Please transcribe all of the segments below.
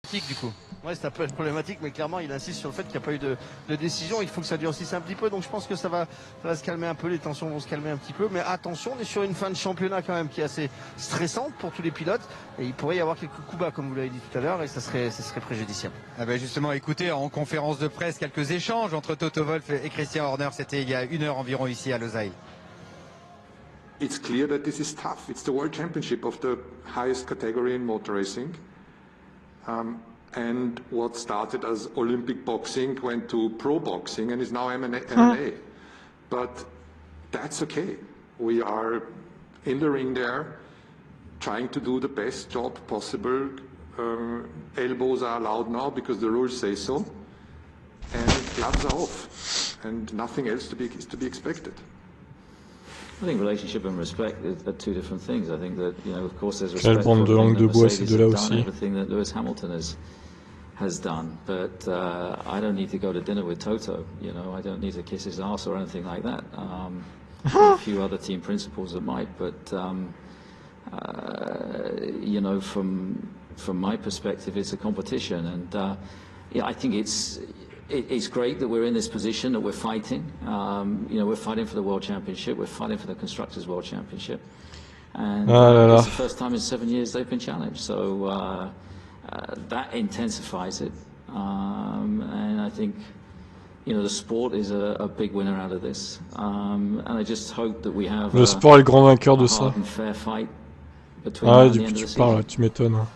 problématique du coup. Ouais, c'est un peu problématique, mais clairement, il insiste sur le fait qu'il n'y a pas eu de décision. Il faut que ça durcisse un petit peu, donc je pense que ça va se calmer un peu, les tensions vont se calmer un petit peu. Mais attention, on est sur une fin de championnat quand même qui est assez stressante pour tous les pilotes. Et il pourrait y avoir quelques coups bas, comme vous l'avez dit tout à l'heure, et ça serait préjudiciable. Ah ben justement, écoutez, en conférence de presse, quelques échanges entre Toto Wolff et Christian Horner. C'était il y a 1 heure environ ici à Losail. It's clear that this is tough. It's the World Championship of the highest category in motor racing. And what started as Olympic boxing went to pro boxing and is now MMA. But that's okay. We are in the ring there, trying to do the best job possible. Elbows are allowed now because the rules say so. And gloves are off. And nothing else is to be expected. I think relationship and respect are two different things. I think that, you know, of course, there's Quelle respect for bande de langue de everything that bois ces Mercedes deux-là have aussi. done, everything that Lewis Hamilton has done. But I don't need to go to dinner with Toto. You know, I don't need to kiss his ass or anything like that. A few other team principals that might, but you know, from my perspective, it's a competition, and yeah, I think it's great that we're in this position, that we're fighting. You know, we're fighting for the World Championship, we're fighting for the Constructors' World Championship. And it's the first time in 7 years they've been challenged, so that intensifies it. And I think, you know, the sport is a big winner out of this. And I just hope that we have Le sport est le grand vainqueur de a ça. hard and fair fight between Ah, now and the depuis end que of the tu parles, season. tu m'étonnes.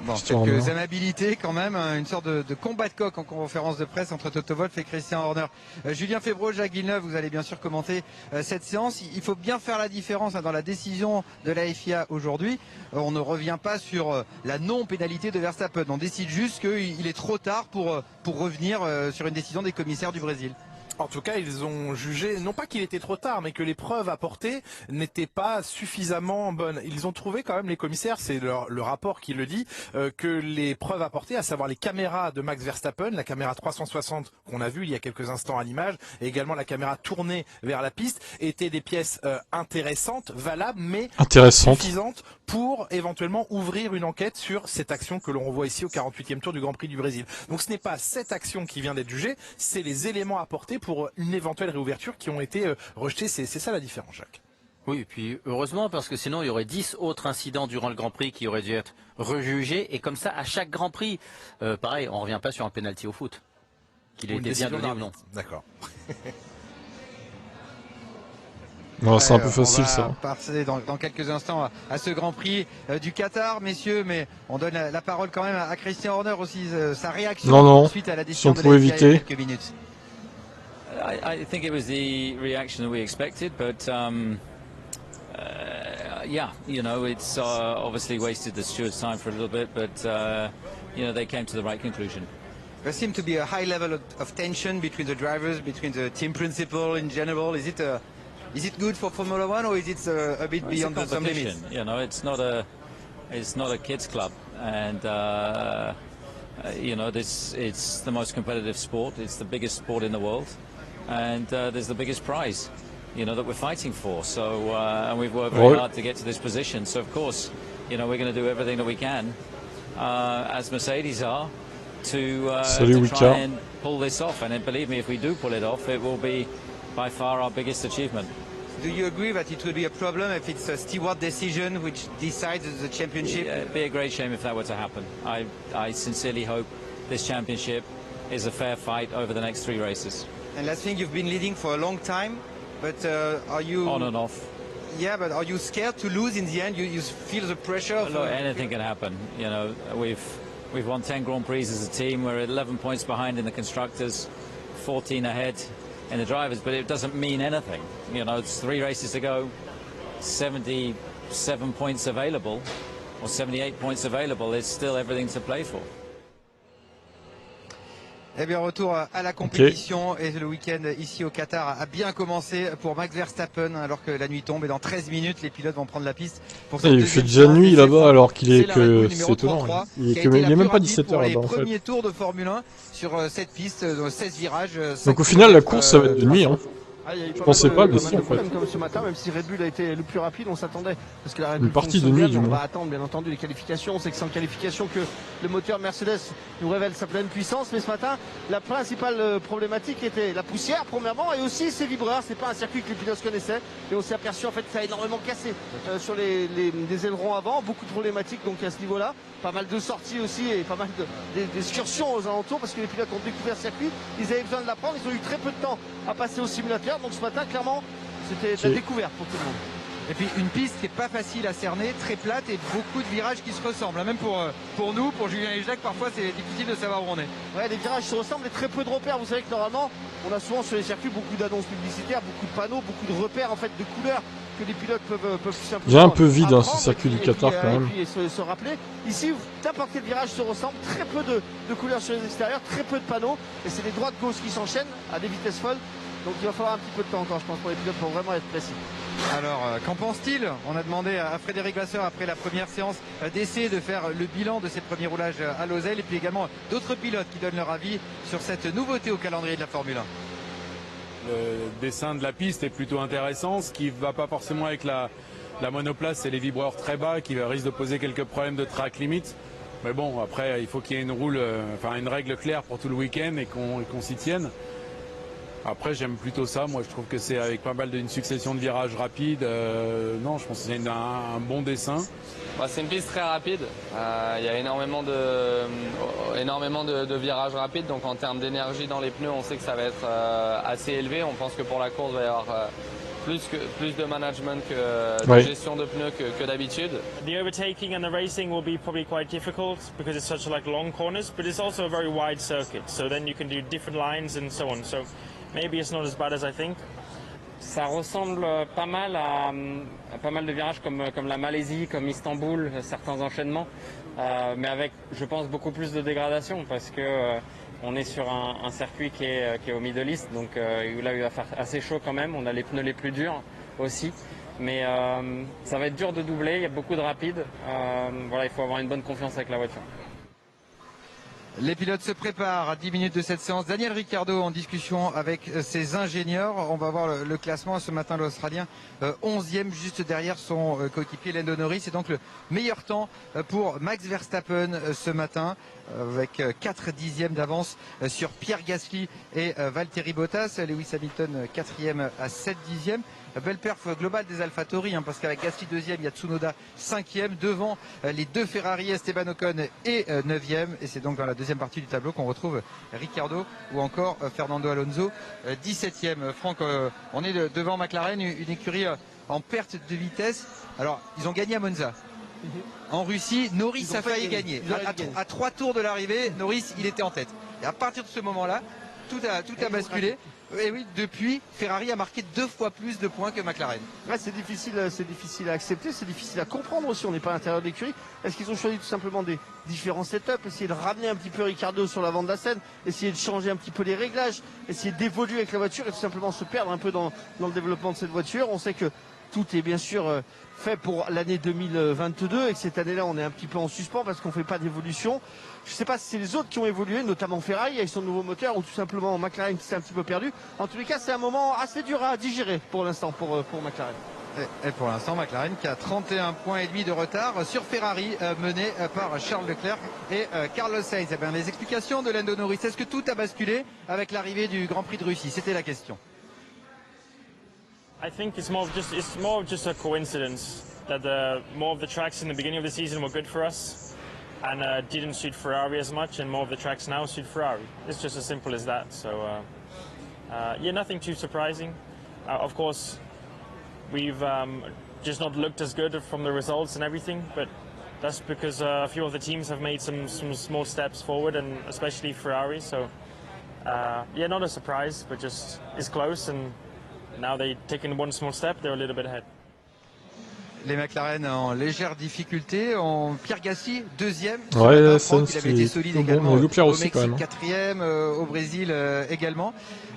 Bon, Christian quelques Horner. amabilités quand même, une sorte de combat de coq en conférence de presse entre Toto Wolff et Christian Horner. Julien Febvreau, Jacques Villeneuve, vous allez bien sûr commenter cette séance. Il faut bien faire la différence dans la décision de la FIA aujourd'hui. On ne revient pas sur la non-pénalité de Verstappen. On décide juste qu'il est trop tard pour revenir sur une décision des commissaires du Brésil. En tout cas, ils ont jugé, non pas qu'il était trop tard, mais que les preuves apportées n'étaient pas suffisamment bonnes. Ils ont trouvé quand même, les commissaires, c'est le rapport qui le dit, que les preuves apportées, à savoir les caméras de Max Verstappen, la caméra 360 qu'on a vue il y a quelques instants à l'image, et également la caméra tournée vers la piste, étaient des pièces intéressantes, valables, mais suffisantes pour éventuellement ouvrir une enquête sur cette action que l'on revoit ici au 48e tour du Grand Prix du Brésil. Donc ce n'est pas cette action qui vient d'être jugée, c'est les éléments apportés pour une éventuelle réouverture qui ont été rejetés. C'est ça la différence, Jacques. Oui, et puis heureusement, parce que sinon il y aurait 10 autres incidents durant le Grand Prix qui auraient dû être rejugés, et comme ça à chaque Grand Prix. Pareil, on ne revient pas sur un penalty au foot, qu'il ait été bien donné ou non. D'accord. Non, c'est un peu facile ça. On va passer dans quelques instants à ce Grand Prix du Qatar, messieurs, mais on donne la parole quand même à Christian Horner aussi, sa réaction suite à la décision de la FIA il y a quelques minutes. I think it was the reaction that we expected, but yeah, you know, it's obviously wasted the stewards' time for a little bit, but you know, they came to the right conclusion. There seemed to be a high level of tension between the drivers, between the team principal in general. Is it good for Formula One, or is it a bit beyond some limits? You know, it's not a kids club, and you know, it's the most competitive sport. It's the biggest sport in the world, and there's the biggest prize, you know, that we're fighting for. So and we've worked very hard to get to this position. So of course, you know, we're going to do everything that we can, as Mercedes are, to try and pull this off. And believe me, if we do pull it off, it will be by far our biggest achievement. Do you agree that it will be a problem if it's a steward decision which decides the championship? Yeah, it'd be a great shame if that were to happen. I sincerely hope this championship is a fair fight over the next 3 races. And last thing, you've been leading for a long time, but are you... On and off. Yeah, but are you scared to lose in the end? You feel the pressure of... Look, anything can happen. You know, we've won 10 Grand Prix as a team. We're 11 points behind in the constructors, 14 ahead in the drivers, but it doesn't mean anything. You know, it's 3 races to go, 77 points available, or 78 points available. There's still everything to play for. Eh bien, retour à la compétition et le week-end ici au Qatar a bien commencé pour Max Verstappen alors que la nuit tombe et dans 13 minutes les pilotes vont prendre la piste. Il fait déjà nuit là-bas alors qu'il est que... C'est étonnant. Il est même pas 17h là-bas en fait. Premier tour de Formule 1 sur cette piste, 16 virages. Donc au final la course ça va être de nuit. Hein. Je pensais pas le si en fait. Comme ce matin, même si Red Bull a été le plus rapide, on s'attendait parce que la Red Bull une partie de nuit du on moins. va attendre bien entendu les qualifications. On sait que c'est en qualification que le moteur Mercedes nous révèle sa pleine puissance. Mais ce matin, la principale problématique était la poussière premièrement et aussi ces vibreurs. C'est pas un circuit que les pilotes connaissaient et on s'est aperçu en fait que ça a énormément cassé sur les ailerons avant. Beaucoup de problématiques donc à ce niveau-là. Pas mal de sorties aussi et pas mal d'excursions aux alentours parce que les pilotes ont découvert ce circuit. Ils avaient besoin de l'apprendre. Ils ont eu très peu de temps à passer au simulateur. Donc ce matin, clairement, c'était de la découverte pour tout le monde. Et puis une piste qui n'est pas facile à cerner, très plate et beaucoup de virages qui se ressemblent. Même pour nous, pour Julien et Jacques, parfois c'est difficile de savoir où on est. Ouais, les virages se ressemblent et très peu de repères. Vous savez que normalement, on a souvent sur les circuits beaucoup d'annonces publicitaires, beaucoup de panneaux, beaucoup de repères en fait de couleurs que les pilotes peuvent tout simplement. Il est un peu vide ce circuit du Qatar quand même. Et puis se rappeler. Ici, n'importe quel virage se ressemble. Très peu de couleurs sur les extérieurs, très peu de panneaux. Et c'est les droites-gauches qui s'enchaînent à des vitesses folles. Donc il va falloir un petit peu de temps encore, je pense, pour les pilotes pour vraiment être précis. Alors, qu'en pense-t-il? On a demandé à Frédéric Vasseur, après la première séance d'essai, de faire le bilan de ses premiers roulages à Losail. Et puis également d'autres pilotes qui donnent leur avis sur cette nouveauté au calendrier de la Formule 1. Le dessin de la piste est plutôt intéressant. Ce qui ne va pas forcément avec la monoplace, c'est les vibreurs très bas qui risquent de poser quelques problèmes de track limit. Mais bon, après, il faut qu'il y ait une règle claire pour tout le week-end et qu'on s'y tienne. Après, j'aime plutôt ça. Moi, je trouve que c'est avec pas mal d'une succession de virages rapides. Non, je pense que c'est un bon dessin. C'est une piste très rapide. Il y a énormément de virages rapides. Donc, en termes d'énergie dans les pneus, on sait que ça va être assez élevé. On pense que pour la course, il va y avoir plus de management que de gestion de pneus que d'habitude. The overtaking and the racing will be probably quite difficult because it's such long corners, but it's also a very wide circuit. So then you can do different lines and so on. So maybe it's not as bad as I think. Ça ressemble pas mal à pas mal de virages comme la Malaisie, comme Istanbul, certains enchaînements, mais avec, je pense, beaucoup plus de dégradation parce que on est sur un circuit qui est au Middle East, donc là il va faire assez chaud quand même. On a les pneus les plus durs aussi, mais ça va être dur de doubler. Il y a beaucoup de rapides. Voilà, il faut avoir une bonne confiance avec la voiture. Les pilotes se préparent à 10 minutes de cette séance. Daniel Ricciardo en discussion avec ses ingénieurs. On va voir le classement. Ce matin, l'Australien 11e, juste derrière son coéquipier Lando Norris. C'est donc le meilleur temps pour Max Verstappen ce matin, avec 4 dixièmes d'avance sur Pierre Gasly et Valtteri Bottas. Lewis Hamilton 4e à 7 dixièmes. Belle perf globale des AlphaTauri, parce qu'avec Gasly 2e, il y a Tsunoda 5e, devant les deux Ferrari, Esteban Ocon est 9e, et c'est donc dans la deuxième partie du tableau qu'on retrouve Ricciardo ou encore Fernando Alonso 17e. Franck, on est devant McLaren, une écurie en perte de vitesse. Alors, ils ont gagné à Monza. En Russie, Norris a failli gagner. À 3 tours de l'arrivée, Norris, il était en tête. Et à partir de ce moment-là, tout a basculé. Et oui, depuis, Ferrari a marqué 2 fois plus de points que McLaren. Ouais, c'est difficile à accepter, c'est difficile à comprendre aussi. On n'est pas à l'intérieur de l'écurie. Est-ce qu'ils ont choisi tout simplement des différents setups, essayer de ramener un petit peu Ricciardo sur l'avant de la scène, essayer de changer un petit peu les réglages, essayer d'évoluer avec la voiture et tout simplement se perdre un peu dans le développement de cette voiture. On sait que tout est bien sûr fait pour l'année 2022 et que cette année-là, on est un petit peu en suspens parce qu'on ne fait pas d'évolution. Je ne sais pas si c'est les autres qui ont évolué, notamment Ferrari avec son nouveau moteur ou tout simplement McLaren qui s'est un petit peu perdu. En tous les cas, c'est un moment assez dur à digérer pour l'instant pour McLaren. Et pour l'instant, McLaren qui a 31 points et demi de retard sur Ferrari, mené par Charles Leclerc et Carlos Sainz. Eh bien, les explications de Lando Norris, est-ce que tout a basculé avec l'arrivée du Grand Prix de Russie? C'était la question. I think it's more of just a coincidence that more of the tracks in the beginning of the season were good for us and didn't suit Ferrari as much, and more of the tracks now suit Ferrari. It's just as simple as that. So yeah, nothing too surprising. Of course, we've just not looked as good from the results and everything, but that's because a few of the teams have made some small steps forward, and especially Ferrari. So yeah, not a surprise, but just it's close, and now they've taken one small step, they're a little bit ahead. Les McLaren en légère difficulté. Pierre Gasly, deuxième. Ouais, il avait été solide également. Bon, au aussi, Mexique, quatrième. Au Brésil également.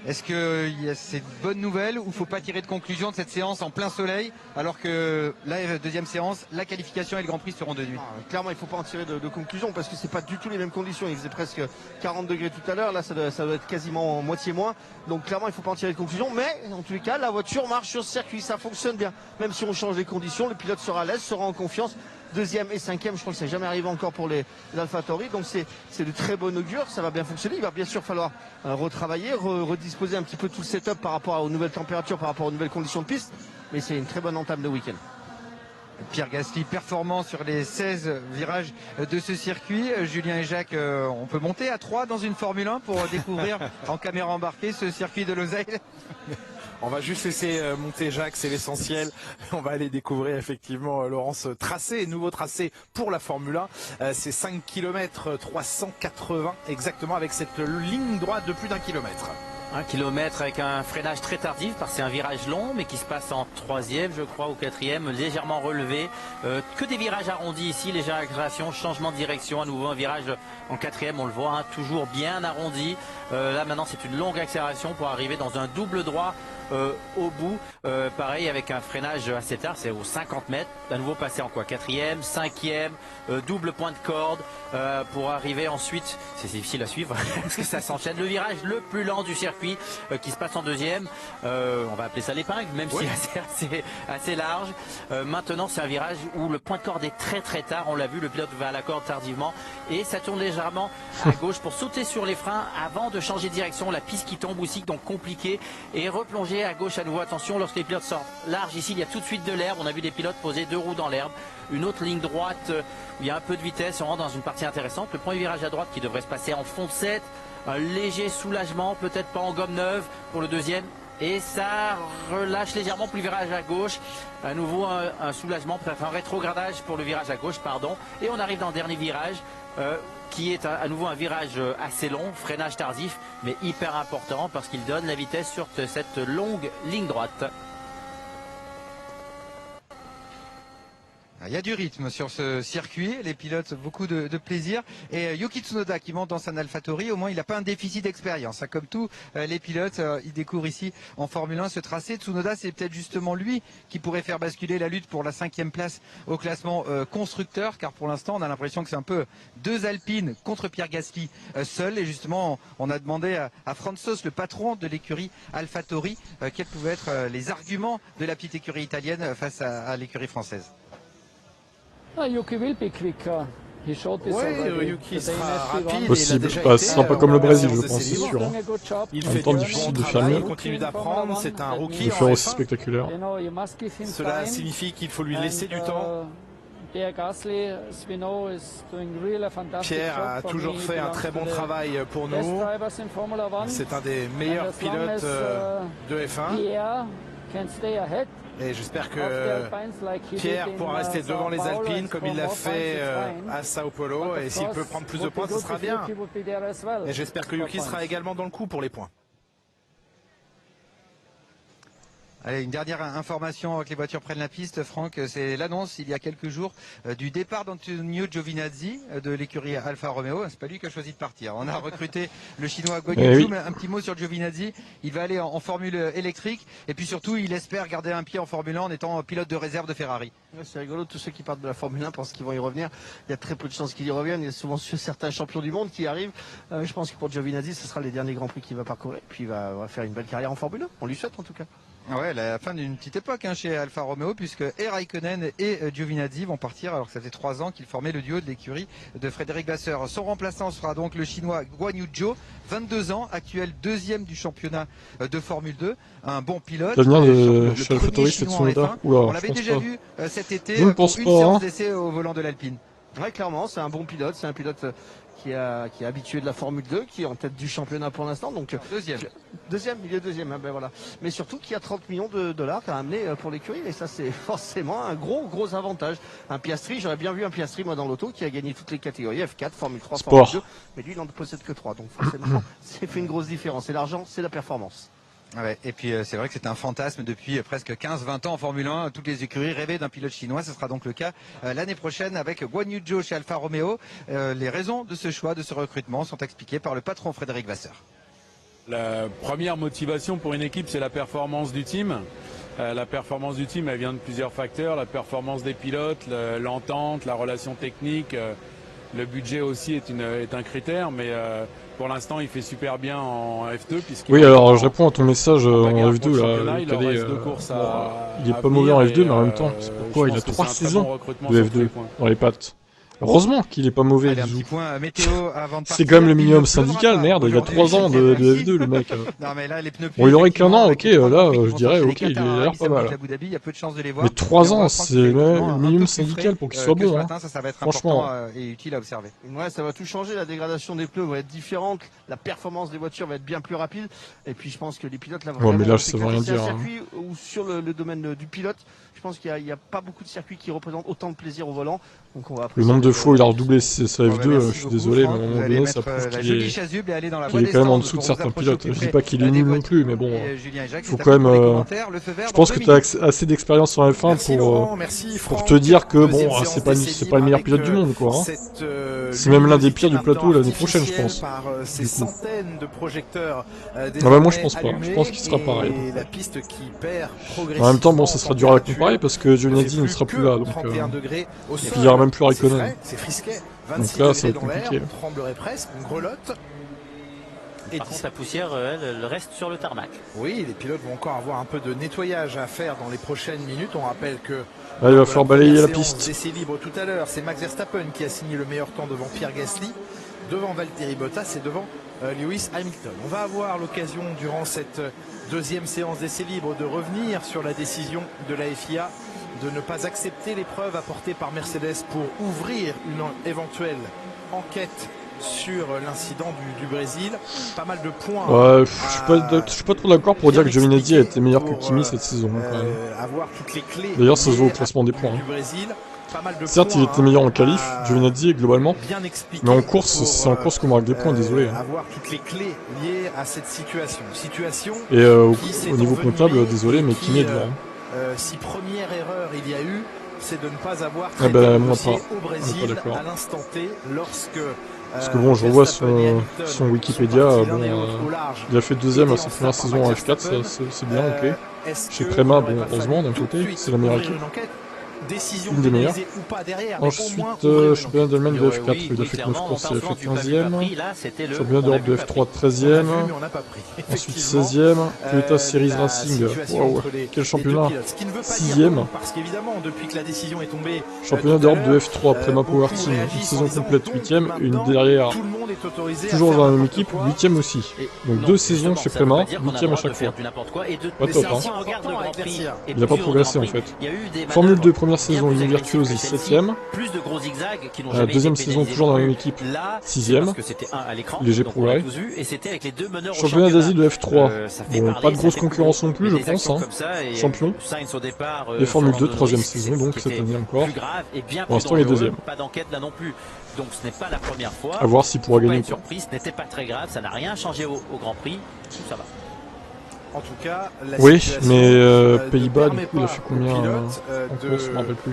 Est-ce qu'il y a ces bonnes nouvelles ou il ne faut pas tirer de conclusion de cette séance en plein soleil alors que la deuxième séance, la qualification et le Grand Prix seront de nuit? Clairement, il ne faut pas en tirer de conclusion parce que c'est pas du tout les mêmes conditions. Il faisait presque 40 degrés tout à l'heure. Là, ça doit être quasiment moitié moins. Donc clairement, il ne faut pas en tirer de conclusion. Mais en tous les cas, la voiture marche sur ce circuit. Ça fonctionne bien. Même si on change les conditions, le pilote sera à l'aise, sera en confiance. Deuxième et cinquième, je crois que ça n'est jamais arrivé encore pour les AlphaTauri. Donc c'est de très bon augure, ça va bien fonctionner. Il va bien sûr falloir retravailler, redisposer un petit peu tout le setup par rapport aux nouvelles températures, par rapport aux nouvelles conditions de piste. Mais c'est une très bonne entame de week-end. Pierre Gasly performant sur les 16 virages de ce circuit. Julien et Jacques, on peut monter à 3 dans une Formule 1 pour découvrir en caméra embarquée ce circuit de Losail. On va juste laisser monter Jacques, c'est l'essentiel. On va aller découvrir effectivement, Laurence, nouveau tracé pour la Formule 1. C'est 5 km 380 exactement avec cette ligne droite de plus d'1 kilomètre. 1 kilomètre avec un freinage très tardif parce que c'est un virage long mais qui se passe en troisième je crois ou quatrième, légèrement relevé, que des virages arrondis ici, légère accélération, changement de direction, à nouveau un virage en quatrième, on le voit, hein, toujours bien arrondi. Là maintenant c'est une longue accélération pour arriver dans un double droit au bout, pareil avec un freinage assez tard, c'est aux 50 mètres, à nouveau passer en quoi, quatrième, cinquième, double point de corde pour arriver ensuite, c'est difficile à suivre parce que ça s'enchaîne, le virage le plus lent du circuit qui se passe en deuxième, on va appeler ça l'épingle même si c'est assez large. Maintenant c'est un virage où le point de corde est très tard, on l'a vu, le pilote va à la corde tardivement et ça tourne légèrement à gauche pour sauter sur les freins avant de changer de direction, la piste qui tombe aussi donc compliqué et replonger à gauche à nouveau. Attention, lorsque les pilotes sortent large ici, il y a tout de suite de l'herbe, on a vu des pilotes poser 2 roues dans l'herbe, une autre ligne droite où il y a un peu de vitesse, on rentre dans une partie intéressante, le premier virage à droite qui devrait se passer en foncette, un léger soulagement, peut-être pas en gomme neuve pour le deuxième et ça relâche légèrement pour le virage à gauche, à nouveau un soulagement, peut-être un rétrogradage pour le virage à gauche, pardon, et on arrive dans le dernier virage qui est à nouveau un virage assez long, freinage tardif, mais hyper important parce qu'il donne la vitesse sur cette longue ligne droite. Il y a du rythme sur ce circuit, les pilotes beaucoup de plaisir et Yuki Tsunoda qui monte dans son AlphaTauri, au moins il n'a pas un déficit d'expérience, hein. Comme tous les pilotes, il découvre ici en Formule 1 ce tracé. Tsunoda, c'est peut-être justement lui qui pourrait faire basculer la lutte pour la 5e place au classement constructeur, car pour l'instant on a l'impression que c'est un peu 2 Alpines contre Pierre Gasly seul, et justement on a demandé à Franzos, le patron de l'écurie AlphaTauri, quels pouvaient être les arguments de la petite écurie italienne face à l'écurie française. Yuki will be quicker. He showed this already. Yuki sera rapide. Possible. Ce sera pas comme le Brésil, je pense, c'est sûr. Hein. Il fait temps du difficile bon de faire travail, mieux. il continue d'apprendre. C'est un rookie. De faire aussi spectaculaire. Cela signifie qu'il faut lui laisser du temps. Pierre a toujours fait un très bon travail pour nous. C'est un des meilleurs pilotes de F1. Et j'espère que Pierre pourra rester devant les Alpines comme il l'a fait à Sao Paulo. Et s'il peut prendre plus de points, ce sera bien. Et j'espère que Yuki sera également dans le coup pour les points. Allez, une dernière information avant que les voitures prennent la piste, Franck, c'est l'annonce il y a quelques jours du départ d'Antonio Giovinazzi de l'écurie Alfa Romeo. C'est pas lui qui a choisi de partir. On a recruté le chinois Guan Yu Zhou, mais un petit mot sur Giovinazzi. Il va aller en formule électrique et puis surtout il espère garder un pied en Formule 1 en étant pilote de réserve de Ferrari. C'est rigolo, tous ceux qui partent de la Formule 1 pensent qu'ils vont y revenir. Il y a très peu de chances qu'ils y reviennent. Il y a souvent certains champions du monde qui arrivent. Je pense que pour Giovinazzi, ce sera les derniers Grands Prix qu'il va parcourir. Puis il va faire une belle carrière en Formule 1. On lui souhaite en tout cas. Ouais, la fin d'une petite époque chez Alfa Romeo, puisque et Raikkonen et Giovinazzi vont partir alors que ça fait 3 ans qu'ils formaient le duo de l'écurie de Frédéric Vasseur. Son remplaçant sera donc le chinois Guan Yu Zhou, 22 ans, actuel 2e du championnat de Formule 2, un bon pilote. L'avenir de chez AlphaTauri, c'est Tsunoda. On l'avait déjà vu cet été pour une séance d'essai au volant de l'Alpine. Ouais, clairement, c'est un bon pilote, c'est un pilote qui est habitué de la Formule 2, qui est en tête du championnat pour l'instant. Donc il est deuxième, hein, ben voilà. Mais surtout qui a 30 millions de dollars à amener pour l'écurie, et ça c'est forcément un gros avantage. Un Piastri, j'aurais bien vu un Piastri moi dans l'auto qui a gagné toutes les catégories, F4, Formule 3, Formule 2, mais lui il n'en possède que 3, donc forcément ça fait une grosse différence. Et l'argent, c'est la performance. Ouais, et puis c'est vrai que c'est un fantasme depuis presque 15-20 ans en Formule 1. Toutes les écuries rêvaient d'un pilote chinois. Ce sera donc le cas l'année prochaine avec Guan Yu Zhou chez Alfa Romeo. Les raisons de ce choix, de ce recrutement sont expliquées par le patron Frédéric Vasseur. La première motivation pour une équipe, c'est la performance du team. La performance du team, elle vient de plusieurs facteurs. La performance des pilotes, l'entente, la relation technique. Le budget aussi est un critère, mais pour l'instant, il fait super bien en F2. Oui, alors je réponds à ton message en F2. Là, il est pas mauvais en F2, mais en même temps, c'est pourquoi il a 3 saisons de F2 dans les pattes. Heureusement qu'il est pas mauvais. Allez, un petit point météo avant de c'est quand même le minimum syndical, merde, il a 3 ans de F2 le mec. Non, mais là, les pneus bon, il aurait qu'un an, ok, là je dirais, ok, il a l'air pas mal. Il y a peu de chances de les voir. Mais 3 ans, c'est le minimum syndical pour qu'il soit bon. Hein. Ça va être franchement et utile à observer. Ouais, ça va tout changer, la dégradation des pneus va être différente, la performance des voitures va être bien plus rapide, et puis je pense que les pilotes là vraiment... Ouais, mais là, ça veut rien dire. Circuit ou sur le domaine du pilote, je pense qu'il n'y a pas beaucoup de circuits qui représentent autant de plaisir au volant. Donc on va le nombre de fois où il a redoublé sa F2, je suis désolé, mais à un moment donné, ça prouve qu'il est quand même en dessous de certains pilotes. Je dis pas qu'il est nul non plus, mais bon, faut quand même... Je pense que tu as assez d'expérience sur F1 pour te dire que bon, c'est pas le meilleur pilote du monde, quoi. C'est même l'un des pires du plateau l'année prochaine, je pense. Ah bah moi je pense pas, je pense qu'il sera pareil. En même temps, bon, ça sera dur à comparer parce que Giovinazzi ne sera plus là, donc il y aura même plus Raikkonen. Donc là, ça va être compliqué. Tremblerait presque, une grelotte. Et par contre, la poussière, elle reste sur le tarmac. Oui, les pilotes vont encore avoir un peu de nettoyage à faire dans les prochaines minutes. On rappelle que il va falloir balayer la piste. D'essai libre tout à l'heure, c'est Max Verstappen qui a signé le meilleur temps devant Pierre Gasly, devant Valtteri Bottas et devant Lewis Hamilton. On va avoir l'occasion durant cette deuxième séance d'essai libre de revenir sur la décision de la FIA de ne pas accepter les preuves apportées par Mercedes pour ouvrir une éventuelle enquête sur l'incident du Brésil. Pas mal de points. Ouais, je suis pas trop d'accord pour dire que Giovinazzi a été meilleur que Kimi cette saison. D'ailleurs, ça se voit au classement des points. Certes, il était meilleur en qualif, Giovinazzi, globalement. Mais en course, c'est en course qu'on marque des points, désolé. Avoir toutes les clés liées à cette situation. Et au niveau comptable, désolé, mais Kimi est devant. Si première erreur il y a eu, c'est de ne pas avoir traité le dossier au Brésil à l'instant T lorsque... Parce que bon, je revois son Wikipédia, bon, il a fait deuxième à sa première saison en F4, c'est bien, ok. Chez Prema, bon, heureusement, d'un côté, c'est la meilleure équipe. Une des meilleures. Ensuite, championnat d'Allemagne de F4, il a fait 9 courses, il a fait 15e. Championnat d'Europe de F3, 13e. Ensuite, 16e. Toyota Series Racing, waouh, quel championnat. 6e. Championnat d'Europe de F3, Prema Power Team, une saison complète, 8e. Une derrière, toujours dans la même équipe, 8e aussi. Donc 2 saisons chez Prema, 8e à chaque fois. Pas top, hein. Il n'a pas progressé en fait. Formule 2, première saison, Union Virtuosi, 7ème. Deuxième saison, toujours dans la même équipe, 6ème. Léger progrès. Championnat d'Asie de F3. Bon, pas de grosse concurrence non plus, je pense. Hein. Champion. Et Formule 2, 3ème saison, donc cette année encore. Pour l'instant, il est 2ème. Donc ce n'est pas la première fois. À voir s'il pourra gagner. Une surprise, ce n'était pas très grave, ça n'a rien changé au Grand Prix. Ça va. En tout cas, oui, mais Pays-Bas, du coup, il a fait combien en course, je me rappelle plus.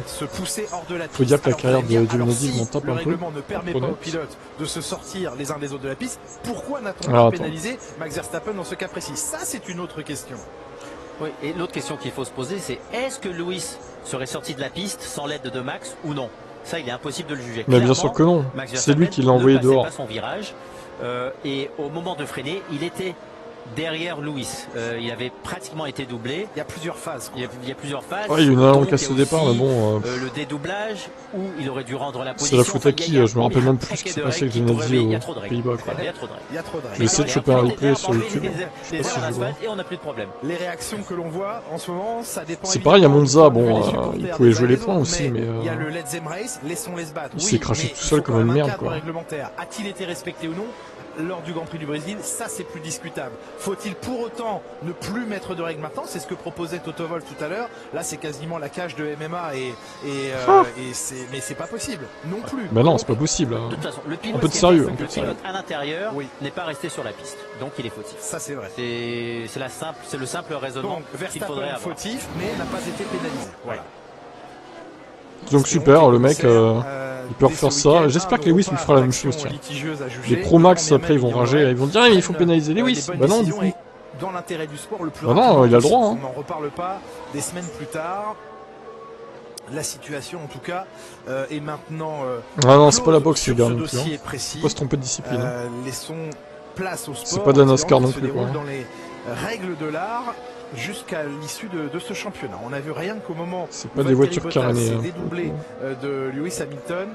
Faut dire que la carrière de Giovinazzi m'en tape un peu. Le règlement ne permet pas aux pilotes de se sortir les uns des autres de la piste. Pourquoi n'a-t-on pas pénalisé Max Verstappen dans ce cas précis? Ça, c'est une autre question. Oui, et l'autre question qu'il faut se poser, c'est est-ce que Lewis serait sorti de la piste sans l'aide de Max ou non? Ça, il est impossible de le juger. Mais bien sûr que non. C'est lui qui l'a envoyé dehors. Pas son virage, et au moment de freiner, il était derrière Lewis. Il avait pratiquement été doublé. Il y a plusieurs phases. Il y a plusieurs phases. Ouais, il y a une longue casse au départ, mais bon. Le dédoublage, où il aurait dû rendre la position. C'est la faute à qui? Je me rappelle même plus ce qui s'est passé avec Giovinazzi aux Pays-Bas. Il y a trop de règles. Il y a trop de règles. Je vais essayer de choper un replay sur YouTube. Je sais pas si je vois. Et on n'a plus de problème. Les réactions que l'on voit en ce moment, ça dépend. C'est pareil à Monza, bon, il pouvait jouer les points aussi, mais. Il y a le Let's Race, laissons-les se battre. Il s'est craché tout seul comme une merde, quoi. A-t-il été respecté ou non? lors du Grand Prix du Brésil, ça c'est plus discutable. Faut-il pour autant ne plus mettre de règles maintenant? C'est ce que proposait Toto Wolff tout à l'heure. Là c'est quasiment la cage de MMA mais c'est pas possible non plus. Bah non, c'est pas possible. Hein. De toute façon, le pilote, un peu de sérieux. Le pilote à l'intérieur n'est pas resté sur la piste, donc il est fautif. Ça c'est vrai. C'est le simple raisonnement qu'il faudrait avoir. Fautif, mais n'a pas été pénalisé. Voilà. Donc super, le mec, il peut refaire ça. J'espère que Lewis lui fera la même chose. Tiens. Les Pro Max après ils vont rager, ils vont dire il faut pénaliser Lewis. Bah non du coup. Dans l'intérêt du sport le plus non, il a le droit. Hein. On n'en reparle pas des semaines plus tard. La situation en tout cas est maintenant. Ah non, c'est pas la boxe les gars non plus. Hein. Faut pas se tromper de discipline. Laissons place au sport. C'est pas de la NASCAR non plus quoi. Dans les règles de l'art. Jusqu'à l'issue de ce championnat. On a vu rien qu'au moment c'est pas des voitures carénées. Dédoublé de Lewis Hamilton,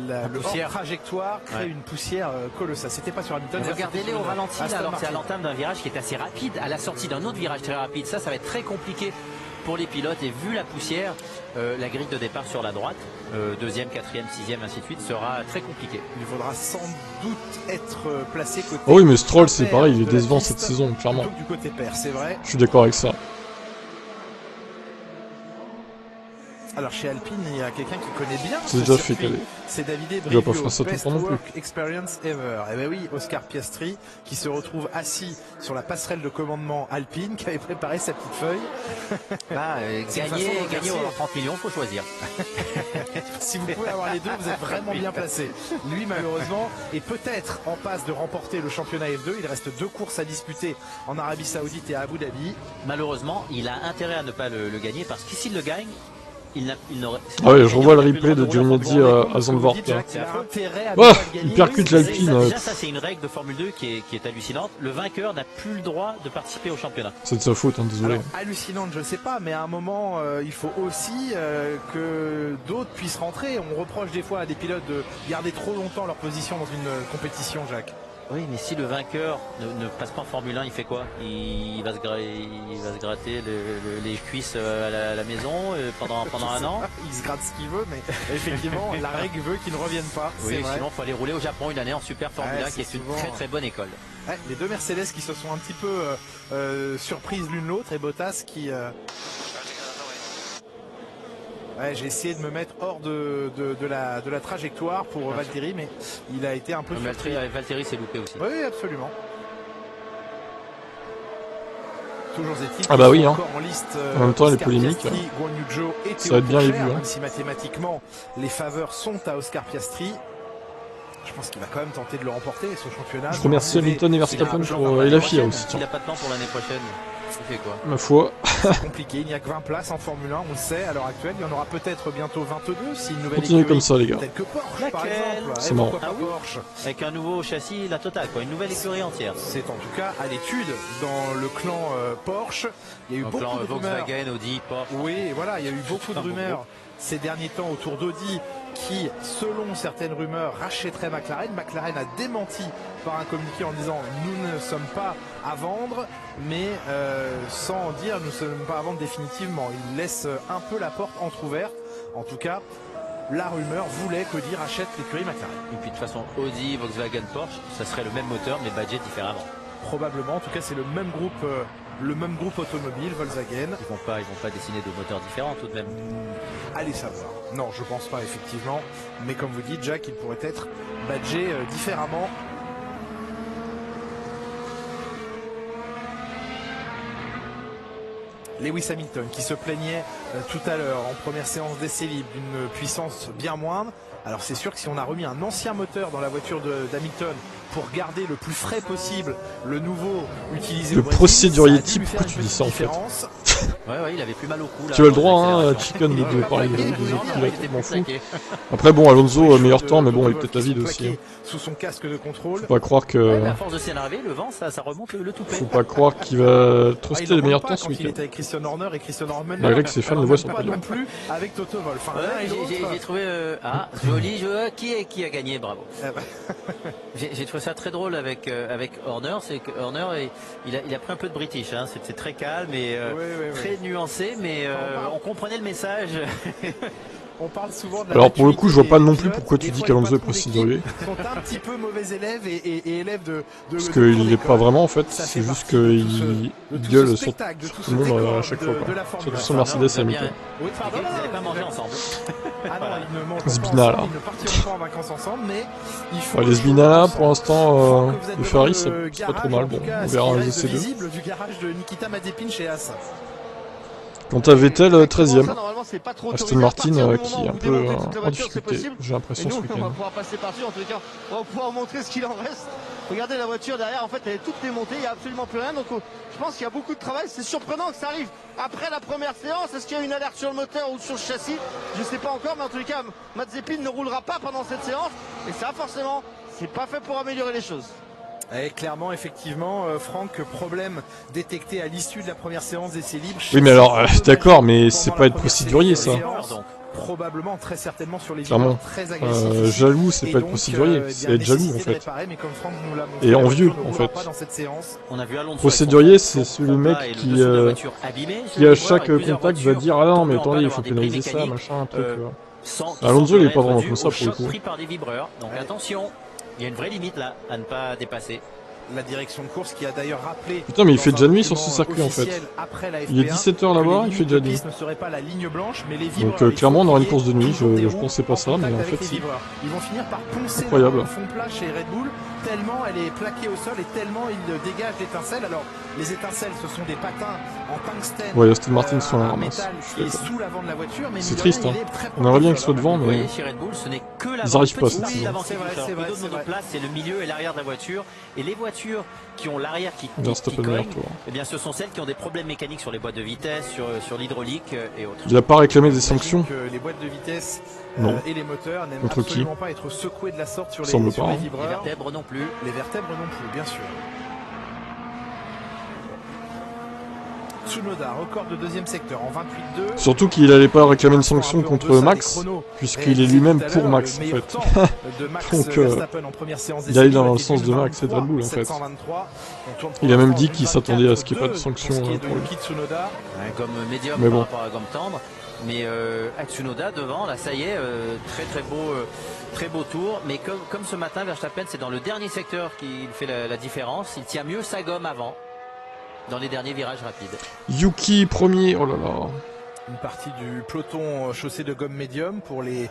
la poussière trajectoire crée une poussière colossale. C'était pas sur Hamilton. Regardez-les au ralenti, alors c'est à l'entame d'un virage qui est assez rapide, à la sortie d'un autre virage très rapide. Ça va être très compliqué pour les pilotes et vu la poussière, la grille de départ sur la droite, deuxième, quatrième, sixième, ainsi de suite, sera très compliqué. Il faudra sans doute être placé côté. Oh oui, mais Stroll, c'est pareil, il est décevant cette saison, clairement. Du côté pair, c'est vrai. Je suis d'accord avec ça. Alors chez Alpine, il y a quelqu'un qui connaît bien. C'est déjà fait caler. C'est David Il va pas faire ça tout le temps non plus. Experience ever. Eh ben oui, Oscar Piastri qui se retrouve assis sur la passerelle de commandement Alpine, qui avait préparé sa petite feuille. Gagner aux 30 millions, faut choisir. Si vous pouvez avoir les deux, vous êtes vraiment bien placé. Lui, malheureusement, est peut-être en passe de remporter le championnat F2. Il reste 2 courses à disputer en Arabie Saoudite et à Abu Dhabi. Malheureusement, il a intérêt à ne pas le gagner parce que s'il le gagne, ah ouais, je revois le replay de Giovinazzi à Zandvoort. Oh, il percute l'Alpine. Déjà, ça c'est une règle de Formule 2 qui est hallucinante. Le vainqueur n'a plus le droit de participer au championnat. C'est de sa faute, hein, désolé. Alors, hallucinante, je ne sais pas, mais à un moment, il faut aussi que d'autres puissent rentrer. On reproche des fois à des pilotes de garder trop longtemps leur position dans une compétition, Jacques. Oui, mais si le vainqueur ne passe pas en Formule 1, il fait quoi? Il va se gratter les cuisses à la maison pendant un an. Il se gratte ce qu'il veut, mais effectivement, la règle veut qu'il ne revienne pas. Oui, sinon il faut aller rouler au Japon une année en Super Formule 1, qui est une très très bonne école. Ouais, les deux Mercedes qui se sont un petit peu surprises l'une l'autre et Bottas qui... Ouais, j'ai essayé de me mettre hors de la trajectoire pour Valtteri, mais il a été un peu surpris. Valtteri s'est loupé aussi. Oui, absolument. Toujours est-il ah bah oui, hein. Encore en liste, en même temps, les polémiques, ça va être bien les vues. Même si mathématiquement, les faveurs sont à Oscar Piastri. Je pense qu'il va quand même tenter de le remporter, ce championnat. Je remercie Hamilton et Verstappen et la FIA aussi. Il n'a pas de plan pour l'année prochaine. Il fait quoi? Ma foi. C'est compliqué, il n'y a que 20 places en Formule 1, on le sait à l'heure actuelle. Il y en aura peut-être bientôt 22 si une nouvelle continuez comme ça, les gars. Peut-être que Porsche, par exemple. C'est marrant. Porsche. Avec un nouveau châssis, la totale, quoi, une nouvelle écurie entière. C'est en tout cas à l'étude dans le clan Porsche. Il y a eu beaucoup de rumeurs. Volkswagen, Audi, Porsche. Oui, voilà, il y a eu beaucoup de rumeurs ces derniers temps autour d'Audi qui, selon certaines rumeurs, rachèterait McLaren. McLaren a démenti par un communiqué en disant nous ne sommes pas à vendre, mais sans dire nous ne sommes pas à vendre définitivement. Il laisse un peu la porte entrouverte. En tout cas, la rumeur voulait qu'Audi rachète l'écurie McLaren. Et puis de toute façon, Audi, Volkswagen, Porsche, ça serait le même moteur mais badgé différemment. Probablement, en tout cas c'est le même groupe automobile, Volkswagen. Ils vont pas dessiner de moteurs différents tout de même. Allez savoir. Non, je pense pas effectivement. Mais comme vous dites, Jack, il pourrait être badgé différemment. Lewis Hamilton qui se plaignait tout à l'heure en première séance d'essai libre d'une puissance bien moindre. Alors c'est sûr que si on a remis un ancien moteur dans la voiture d'Hamilton pour garder le plus frais possible le nouveau utilisé le au Brésil, procédurier type, pourquoi tu dis ça en fait? Ouais, il avait plus mal au cou. Là, tu as le droit, hein, Chicken, de parler des autres pilotes, m'en fous. Après, bon, Alonso, meilleur temps, mais bon, il est peut-être à vide aussi. Hein. Sous son casque de contrôle. Faut pas croire que. À force de s'énerver, le vent, ça remonte le toupet. Faut pas croire qu'il va truster les meilleurs temps ce week-end. Il était avec Christian Horner et Christian Horner. Malgré que ses fans ne voient son podium. Non plus avec Toto Wolff. J'ai trouvé joli jeu. Qui a gagné, bravo. J'ai trouvé ça très drôle avec Horner, c'est que Horner il a pris un peu de British, hein. C'est très calme et très nuancé, mais on comprenait le message. On parle souvent de la Alors pour le coup, je vois pas non maturité plus des pourquoi tu pilotes. dis Des fois, qu'Alonso est les patrons procédurier. d'équipe sont un petit peu mauvais élèves et élèves de Parce de qu'il cours l'est d'école. pas vraiment en fait, Ça c'est fait juste partie de tout qu'il de tout ce gueule sur spectacle, de tout tout ce le monde décor à chaque fois. de Quoi. la Formule Surtout 1. sur Mercedes et Hamilton. Oui, pardon, Ils n'avaient pas mangé ensemble. Ah non, ils ne mangeront pas Sbina, là. ensemble, ils ne partiront pas en vacances ensemble, mais il faut Ouais, les le choix Sbina là, ensemble. pour l'instant, Franck, vous êtes les devant Ferrari, le c'est pas trop garage, mal. en Bon, tout cas, on ce verra qui les reste essais 2. visible du garage de Nikita Mazepin chez Haas. Quant à Vettel, 13ème. Ça, normalement, c'est pas trop Aston autorisé. À Martin partir du qui moment est où un vous peu démontez toute la en voiture, c'est difficulté, possible. j'ai Et l'impression nous, ce on va week-end. pouvoir passer par-dessus. En tous les cas, on va pouvoir montrer ce qu'il en reste. Regardez la voiture derrière, en fait, elle est toute démontée. Il n'y a absolument plus rien. Donc, je pense qu'il y a beaucoup de travail. C'est surprenant que ça arrive après la première séance. Est-ce qu'il y a une alerte sur le moteur ou sur le châssis? Je ne sais pas encore. Mais en tous les cas, Mazepin ne roulera pas pendant cette séance. Et ça, forcément, c'est pas fait pour améliorer les choses. Et clairement, effectivement, Franck, problème détecté à l'issue de la première séance d'essai libre. Oui, mais alors, d'accord, mais c'est pas être procédurier ça. Probablement, très certainement sur les Clairement. virages très agressifs. Jaloux, c'est Et pas être donc, procédurier, eh c'est bien, être jaloux en nécessité de fait. réparer, mais comme Franck nous l'a montré, Et envieux on ne en roulera fait. pas dans cette séance. On a vu Alonso Procédurier, c'est le mec qui à chaque contact va dire ah non mais attendez, il faut pénaliser ça, machin, un truc. Alonso il est pas vraiment comme ça pour le coup. Pris par des vibreurs. Donc attention, il y a une vraie limite là à ne pas dépasser. La direction de course qui a d'ailleurs rappelé. Putain, mais il fait déjà nuit sur ce circuit en fait. Il est 17h là-bas, il fait déjà nuit. Donc clairement on aura une course de nuit, je pensais pas ça, mais en fait si. Ils vont finir par poncer incroyable. le fond plat chez Red Bull, tellement elle est plaquée au sol et tellement il dégage d'étincelles. Alors les étincelles ce sont des patins en tungstène. Ouais, Aston Martin sont là, métal qui est sous l'avant de la voiture, mais c'est triste, hein. On aimerait bien qu'ils soient devant, mais chez Red Bull, ce n'est que ils arrivent pas cette oui, saison. l'avant qui bouge. Le monoplace, c'est le milieu et l'arrière de la voiture. Et les voitures qui ont l'arrière qui cogne, eh bien, ce sont celles qui ont des problèmes mécaniques sur les boîtes de vitesse, sur l'hydraulique et autres. Il a pas réclamé des sanctions. Les boîtes de vitesse Non. et les moteurs n'aiment Contre absolument qui pas être secoués de la sorte sur Semble les pas, hein. vibreurs. Les vertèbres non plus. Les vertèbres non plus, bien sûr. Tsunoda, record de deuxième secteur en 28-2. Surtout qu'il allait pas réclamer une sanction contre Max, puisqu'il est lui-même pour Max en fait. Donc il allait dans le sens de Max et de Red Bull en fait. Il a même dit qu'il s'attendait à ce qu'il n'y ait pas de sanction pour lui. Gomme médium Mais par bon. rapport à gomme tendre. Mais à Tsunoda devant, là ça y est, très beau tour. Mais comme ce matin, Verstappen, c'est dans le dernier secteur qu'il fait la différence. Il tient mieux sa gomme avant, dans les derniers virages rapides. Yuki premier, oh là là. Une partie du peloton chaussé de gomme médium pour les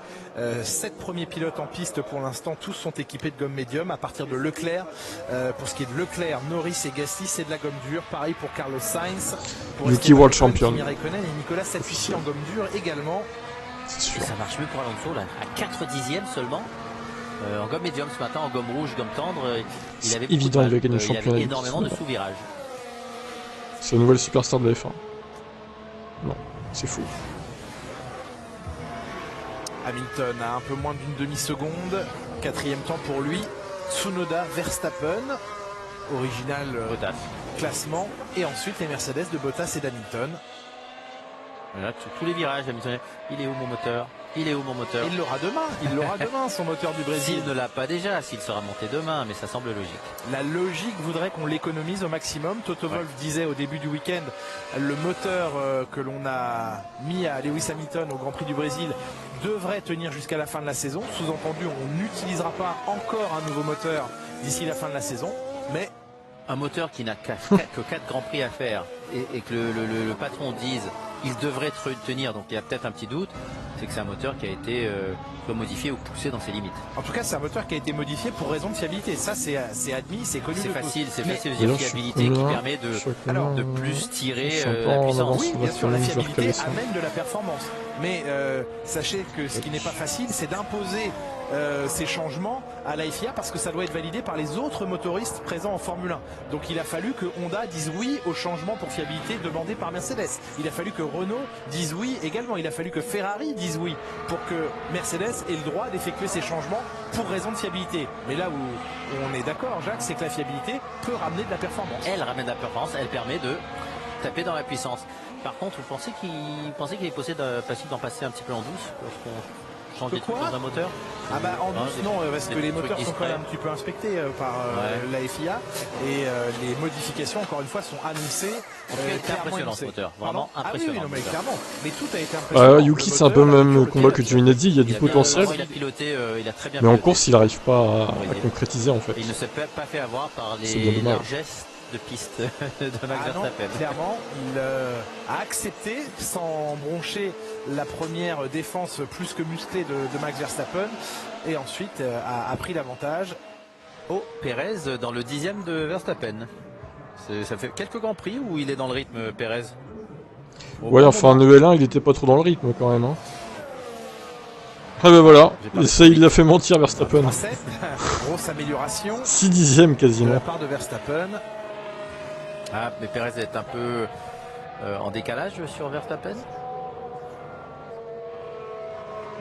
7 premiers pilotes en piste pour l'instant. Tous sont équipés de gomme médium à partir de Leclerc. Pour ce qui est de Leclerc, Norris et Gasly, c'est de la gomme dure. Pareil pour Carlos Sainz. Pour Yuki World Champion. Kimi Raikkonen et Nicolas Latifi en gomme dure également. C'est sûr. Et ça marche mieux pour Alonso là, à 4 dixièmes seulement. En gomme médium ce matin, en gomme rouge, gomme tendre. Il avait évident, il va gagner le il y avait championnat. énormément de sous-virages. C'est la nouvelle superstar de la F1. Non, c'est fou. Hamilton a un peu moins d'une demi-seconde. 4e temps pour lui. Tsunoda, Verstappen. Original classement. Et ensuite les Mercedes de Bottas et d'Hamilton. Voilà, tous les virages, Hamilton. Il est où mon moteur? Il est où mon moteur? Il l'aura demain. Il l'aura demain, son moteur du Brésil. S'il ne l'a pas déjà, s'il sera monté demain, mais ça semble logique. La logique voudrait qu'on l'économise au maximum. Toto Wolff disait au début du week-end, le moteur que l'on a mis à Lewis Hamilton au Grand Prix du Brésil devrait tenir jusqu'à la fin de la saison. Sous-entendu, on n'utilisera pas encore un nouveau moteur d'ici la fin de la saison. Mais un moteur qui n'a que 4 Grands Prix à faire et que le patron dise il devrait tenir, donc il y a peut-être un petit doute, c'est que c'est un moteur qui a été modifié ou poussé dans ses limites. En tout cas, c'est un moteur qui a été modifié pour raison de fiabilité. Ça, c'est admis, c'est connu. C'est facile de dire fiabilité qui permet de plus tirer la puissance. Oui, bien sûr, la fiabilité amène de la performance. Mais sachez que ce qui n'est pas facile, c'est d'imposer ces changements à la FIA parce que ça doit être validé par les autres motoristes présents en Formule 1. Donc il a fallu que Honda dise oui au changement pour fiabilité demandé par Mercedes. Il a fallu que Renault dise oui également. Il a fallu que Ferrari dise oui pour que Mercedes ait le droit d'effectuer ces changements pour raison de fiabilité. Mais là où on est d'accord, Jacques, c'est que la fiabilité peut ramener de la performance. Elle ramène de la performance, elle permet de taper dans la puissance. Par contre, vous pensez qu'il est possible d'en passer un petit peu en douce change des trucs dans un moteur? Ah bah en douce non, parce que les moteurs sont quand même un petit peu inspectés par la FIA et les modifications encore une fois sont annoncées. C'est impressionnant ce moteur, vraiment impressionnant. Ah oui, non, mais clairement, mais tout a été impressionnant. Yuki c'est un peu le même combat que tu viens de dire, il y a du potentiel. Il a piloté, il a très bien mais en piloté. course il n'arrive pas à concrétiser en fait. Il ne s'est pas fait avoir par les largesses de piste de Max Verstappen. Clairement, il a accepté sans broncher la première défense plus que musclée de Max Verstappen et ensuite a pris l'avantage. Oh, Pérez dans le 10e de Verstappen. Ça fait quelques grands prix où il est dans le rythme, Pérez. Ouais, enfin en EL1 il était pas trop dans le rythme quand même. Hein. Ah ben voilà, et ça il l'a fait mentir Verstappen. Grosse amélioration. 6 dixièmes quasiment. De la part de Verstappen. Ah, mais Pérez est un peu en décalage sur Verstappen.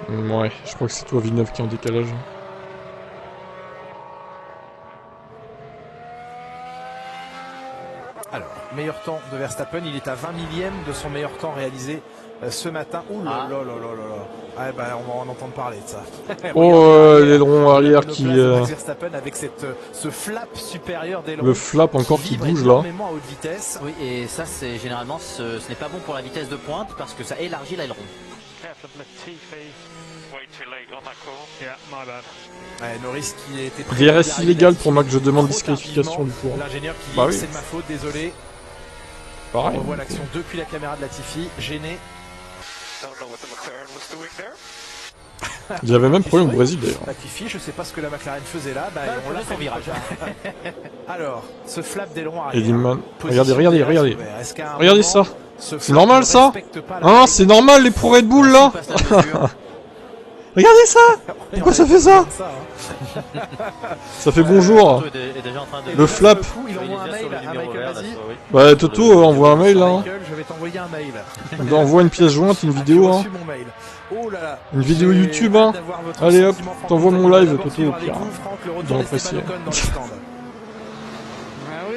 Ouais, je crois que c'est toi Villeneuve qui est en décalage. Alors, meilleur temps de Verstappen, il est à 20 millième de son meilleur temps réalisé ce matin. Ouh là là là là là. Ah bah on va en entendre parler de ça. Oh l'aileron arrière qui... Verstappen avec ce flap supérieur d'aileron. Le flap encore qui bouge là. À haute vitesse. Oui, et ça c'est généralement ce n'est pas bon pour la vitesse de pointe parce que ça élargit l'aileron. Ouais, Norris qui était DRS illégal pour moi que je demande disqualification du tour. L'ingénieur qui bah oui. C'est de ma faute, désolé. Pareil. On revoit l'action depuis la caméra de Latifi, gêné. Il y avait même problème au Brésil d'ailleurs. Latifi, je sais pas ce que la McLaren faisait là, on l'a fait virage. Alors, ce flap d'aileron arrière. Edinman, regardez ça. C'est normal ça? Hein, c'est normal les pro Red Bull là. Regardez ça. Pourquoi ça fait ça? Ça fait bonjour. Le flap. Bah Toto envoie un mail là. Je vais t'envoyer un mail. On envoie une pièce jointe, une vidéo. Hein. Une vidéo YouTube. Hein. Allez hop, t'envoies mon live Toto au pire. Dans l'apprécier.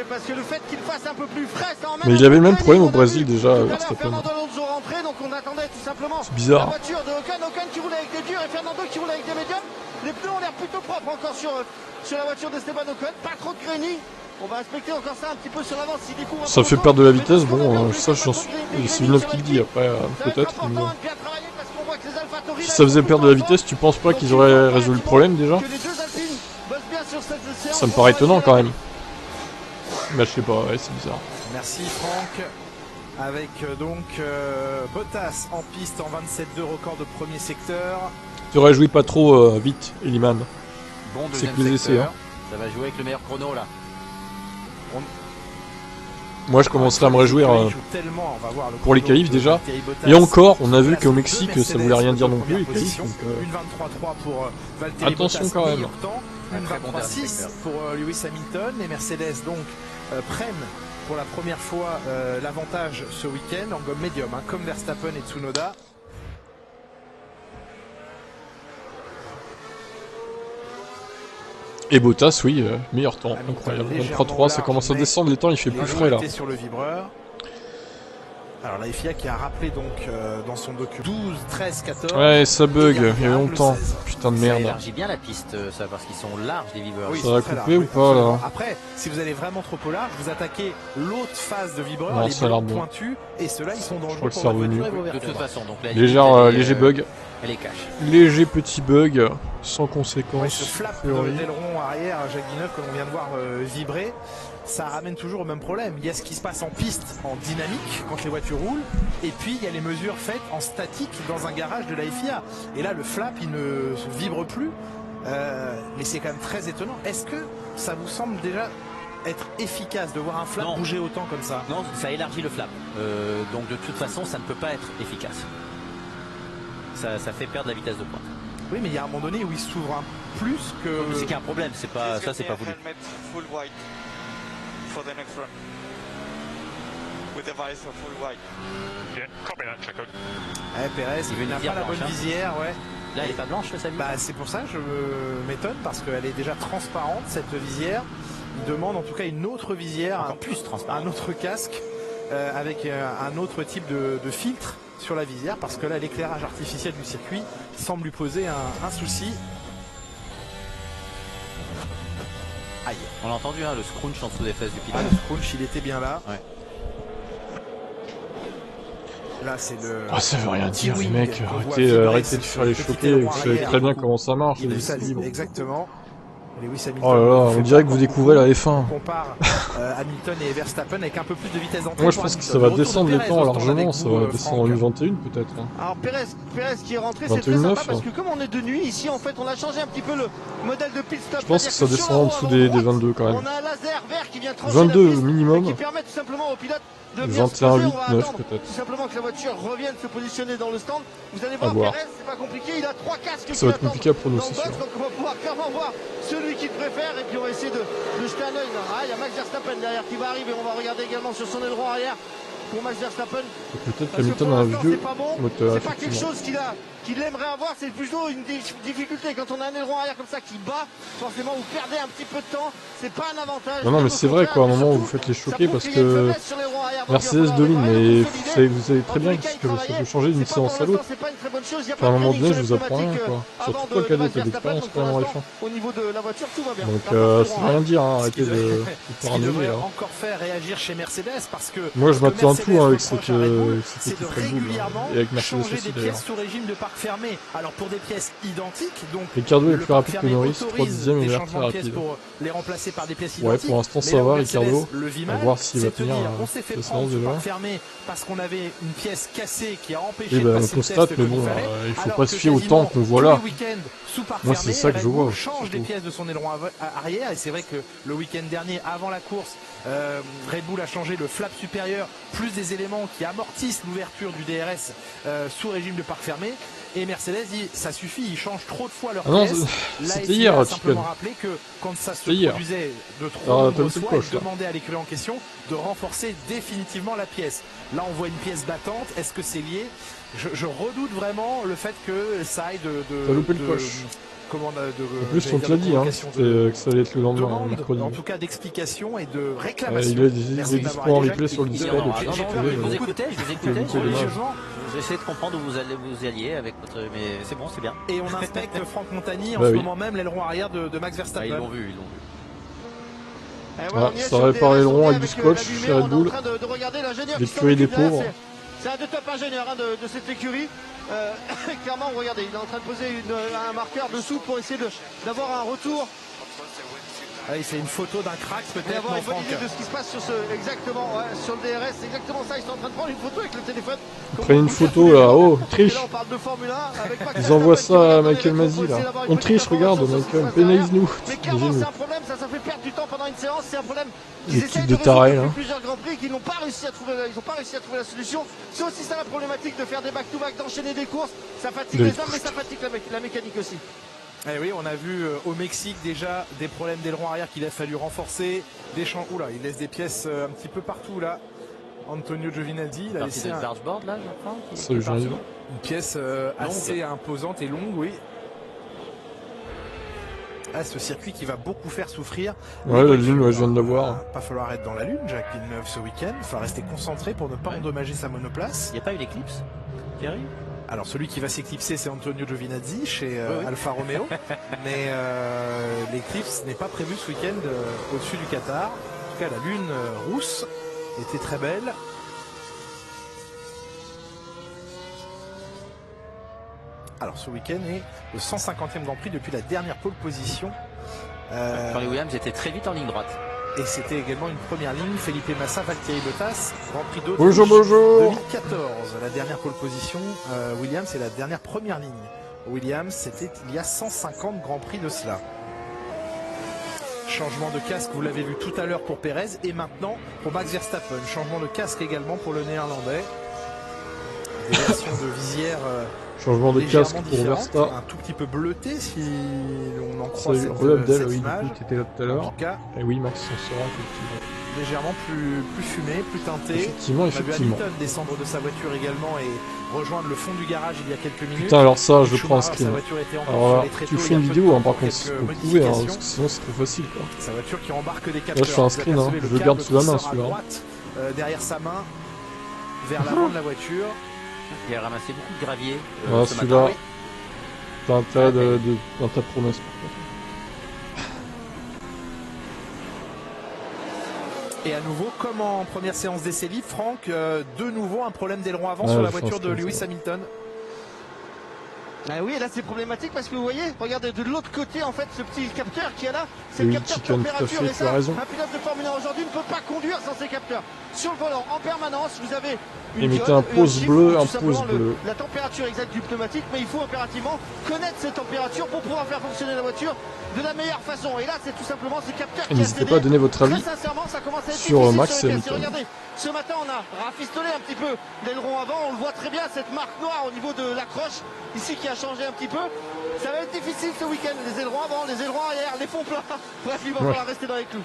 Parce que le fait qu'il fasse un peu plus frais, ça emmène. Mais il avait le même problème au Brésil déjà, Verstappen. C'est bizarre. La voiture de Ocon qui roule avec des durs et Fernando qui roule avec des médiums. Les pneus ont l'air plutôt propres encore sur la voiture d'Esteban Ocon. Pas trop de grainis. On va inspecter encore ça un petit peu sur l'avant s'il découvre. Ça fait perdre de la vitesse, bon, ça j'en suis. C'est Villeneuve qui le dit après, peut-être. Si ça faisait perdre de la vitesse, tu penses pas qu'ils auraient résolu le problème déjà? Ça me paraît étonnant quand même. Bah je sais pas, ouais, c'est bizarre. Merci Franck. Avec donc Bottas en piste en 27-2, record de premier secteur. Tu réjouis pas trop vite, Eliman. Bon c'est que les essais. Hein. Ça va jouer avec le meilleur chrono là. Moi je commencerai à me réjouir pour les qualifs déjà. Et encore, on a vu qu'au Mexique ça voulait rien dire non plus les qualifs. Donc, attention quand même. Une 23-6 pour Lewis Hamilton. Les Mercedes donc prennent pour la première fois l'avantage ce week-end en gomme médium, hein, comme Verstappen et Tsunoda. Et Bottas, oui, meilleur temps, incroyable. 23-3, ça commence à descendre, les temps il fait plus frais là. Sur le vibreur. Alors la FIA qui a rappelé donc dans son document 12, 13, 14. Ouais, ça bug, il y a longtemps. Putain de merde. Ça élargit bien la piste, ça, parce qu'ils sont larges les vibreurs. Oui, ça va couper ou pas là? Après, si vous allez vraiment trop au large, vous attaquez l'autre phase de vibreurs, les blocs pointus, et ceux-là ils sont dangereux. Je crois que c'est revenu. De toute façon, donc la léger bug. Elle est cache. Léger petit bug, sans conséquence. Ouais, ce flap d'aileron arrière, Jacques Villeneuve, que l'on vient de voir vibrer, ça ramène toujours au même problème. Il y a ce qui se passe en piste, en dynamique, quand les voitures roulent, et puis il y a les mesures faites en statique dans un garage de la FIA. Et là, le flap, il ne vibre plus, mais c'est quand même très étonnant. Est-ce que ça vous semble déjà être efficace de voir un flap bouger autant comme ça? Non, ça élargit le flap. Donc de toute façon, ça ne peut pas être efficace. Ça fait perdre la vitesse de pointe. Oui, mais il y a un moment donné où il s'ouvre un plus que... C'est qu'il y a un problème, c'est pas, ça c'est pas voulu. Pérez, il n'a pas la bonne visière, ouais. Là, elle est pas blanche, sa visière. Bah, c'est pour ça que je m'étonne, parce qu'elle est déjà transparente, cette visière. Il demande en tout cas une autre visière, encore plus transparente. Un autre casque, avec un autre type de filtre sur la visière, parce que là l'éclairage artificiel du circuit semble lui poser un souci. Aïe. On l'a entendu, hein, le scrunch en dessous des fesses du pilote. Le scrunch, il était bien là. Ouais. Là, c'est le. Ah, ça veut rien dire, les T-Wing mecs. qu'on voit Arrêtez de faire les choquer. Vous savez très bien comment ça marche. Il les est salé, libres. exactement. Lewis Hamilton. Oh là là, on dirait que vous découvrez la F1. On compare Hamilton et Verstappen avec un peu plus de vitesse d'entrée. Moi, je pense que ça va descendre les temps largement. Ça va descendre en 21 peut-être. Alors Pérez qui est rentré, c'est très sympa parce que comme on est de nuit ici, en fait, on a changé un petit peu le modèle de pit stop. Je pense que ça descend en dessous des 22 quand même. On a un laser vert qui vient trancher 22 la piste, minimum. qui permet tout simplement au pilote de bien se 21, poser. 8, On va 9 attendre peut-être. tout simplement que la voiture revienne se positionner dans le stand. Vous allez voir, Pérez, c'est pas compliqué, il a 3 casques. Ça va être compliqué à prononcer. Donc on va pouvoir clairement voir celui qu'il préfère et puis on va essayer de jeter un œil. Ah, il y a Max Verstappen derrière qui va arriver. On va regarder également sur son aileron arrière pour Max Verstappen. Peut-être qu'Hamilton a un vieux moteur. C'est pas quelque chose qu'il aimerait avoir, c'est plutôt une difficulté. Quand on a un aileron arrière comme ça qui bat, forcément vous perdez un petit peu de temps. C'est pas un avantage. Non, mais c'est vrai quoi, à un moment vous faites les choquer parce que Mercedes domine, mais vous savez très bien que ça peut changer d'une séance à l'autre. À un moment donné, je vous apprends rien quoi. Surtout toi qui as des d'expérience quand même en F1. Au niveau de la voiture, tout va bien. Donc ça veut rien dire, hein. Arrêtez de paranoïer là. Encore faire réagir chez Mercedes parce que. Moi je m'attends à tout avec cette équipe Red Bull et avec Mercedes aussi d'ailleurs. Sous régime de parc fermé. Alors pour des pièces identiques, donc Ricardo est plus rapide que Norris, 3 dixièmes et Vert très rapide. Pour les remplacer par des pièces identiques. Ouais, pour l'instant ça va Ricardo. On va voir s'il va tenir la séance de l'heure. Parce qu'on avait une pièce cassée qui a empêché de passer le test. Mais bon, il faut pas se fier au temps qu'on voit là. Moi c'est ça que je vois. Change des pièces de son aileron arrière et c'est vrai que le week-end dernier, avant la course, Red Bull a changé le flap supérieur plus des éléments qui amortissent l'ouverture du DRS sous régime de parc fermé. Et Mercedes dit ça suffit, ils changent trop de fois leur pièce. C'était hier, simplement rappelé que quand ça se produisait de trop nombreuses fois, il demandait à l'écurie en question de renforcer définitivement la pièce. Là on voit une pièce battante, est-ce que c'est lié? Je redoute vraiment le fait que ça aille T'as loupé le coche. En plus, on te l'a dit, que ça allait être le lendemain, mercredi. En tout cas, d'explication et de réclamation. Il est dispo en replay sur le Discord. Je vous écoutais, religieusement. J'essaie de comprendre où vous alliez avec votre. Mais c'est bon, c'est bien. Et on inspecte Franck Montagny en ce moment même l'aileron arrière de Max Verstappen. Ils l'ont vu, ça répare l'aileron avec du scotch chez Red Bull. L'écurie des pauvres. C'est un des top ingénieurs de cette écurie. Clairement, regardez, il est en train de poser un marqueur dessous pour essayer d'avoir un retour. Allez, c'est une photo d'un crack peut-être. Avoir une bonne idée de ce qui se passe sur exactement sur le DRS, c'est exactement ça. Ils sont en train de prendre une photo avec le téléphone. Ils prennent une photo là, oh, triche. Là, on parle de Formule 1 avec ils envoient ça à Michael Masi là. On triche, regarde, Michael, pénalise-nous. Mais clairement, c'est un problème, ça fait perdre du temps pendant une séance. C'est un problème. Ils essayent de résoudre depuis plusieurs grands prix qui n'ont pas réussi à trouver. Ils n'ont pas réussi à trouver la solution. C'est aussi ça la problématique de faire des back-to-back, d'enchaîner des courses. Ça fatigue les hommes, mais ça fatigue la mécanique aussi. Eh oui, on a vu au Mexique déjà des problèmes d'aileron arrière qu'il a fallu renforcer. Des champs, oula, il laisse des pièces un petit peu partout là. Antonio Giovinazzi, il a laissé un dartboard là, je crois. Une pièce assez imposante et longue, oui. Ah, ce circuit qui va beaucoup faire souffrir. Ouais, la lune, je viens de la voir. Pas falloir être dans la lune, Jacques Villeneuve, ce week-end. Il va rester concentré pour ne pas endommager sa monoplace. Il n'y a pas eu l'éclipse, Thierry? Alors celui qui va s'éclipser, c'est Antonio Giovinazzi chez Alfa Romeo. Mais l'éclipse n'est pas prévu ce week-end au-dessus du Qatar. En tout cas, la lune rousse était très belle. Alors ce week-end est le 150e Grand Prix depuis la dernière pole position. Quand les Williams étaient très vite en ligne droite. Et c'était également une première ligne. Felipe Massa, Valtteri Bottas, Grand Prix d'Autriche 2014. La dernière pole position. Williams, c'est la dernière première ligne. Williams, c'était il y a 150 Grands Prix de cela. Changement de casque, vous l'avez vu tout à l'heure pour Pérez. Et maintenant pour Max Verstappen. Changement de casque également pour le Néerlandais. Des versions de visière. Changement de casque pour Verstappen. Un tout petit peu bleuté si on en croit cette image. Oui, tu étais là tout à l'heure. En tout cas, et oui, Max s'en sera effectivement. Légèrement plus fumé, plus teinté. Effectivement. On a vu Hamilton descendre de sa voiture également et rejoindre le fond du garage il y a quelques minutes. Putain, alors ça, je prends un screen. Alors là, tu fais une vidéo, hein, par contre, vous pouvez, hein, parce que sinon c'est trop facile, quoi. Sa voiture qui embarque des capteurs. Là, je fais un screen, hein, je le garde sous la main, celui-là. Derrière sa main, vers l'avant de la voiture. Il a ramassé beaucoup de gravier. Celui-là. t'as intérêt dans ta promesse. Et à nouveau, comme en première séance d'essai libre, Franck, de nouveau un problème d'aileron avant sur la voiture de Lewis Hamilton. Ah oui, là c'est problématique parce que vous voyez, regardez de l'autre côté en fait ce petit capteur qui est là, c'est le capteur de température et ça, un pilote de Formule 1 aujourd'hui ne peut pas conduire sans ces capteurs. Sur le volant en permanence, vous avez une mettez un pouce bleu, un pouce bleu. La température exacte du pneumatique, mais il faut impérativement connaître cette température pour pouvoir faire fonctionner la voiture de la meilleure façon. Et là c'est tout simplement ce capteur qui a n'hésitez pas à donner votre avis sur Max Hamilton. Regardez, ce matin on a rafistolé un petit peu l'aileron avant, on le voit très bien, cette marque noire au niveau de l'accroche ici qui a changé un petit peu. Ça va être difficile ce week-end, les ailerons avant, les ailerons arrière, les fonds plats. Bref, il va falloir rester dans les clous.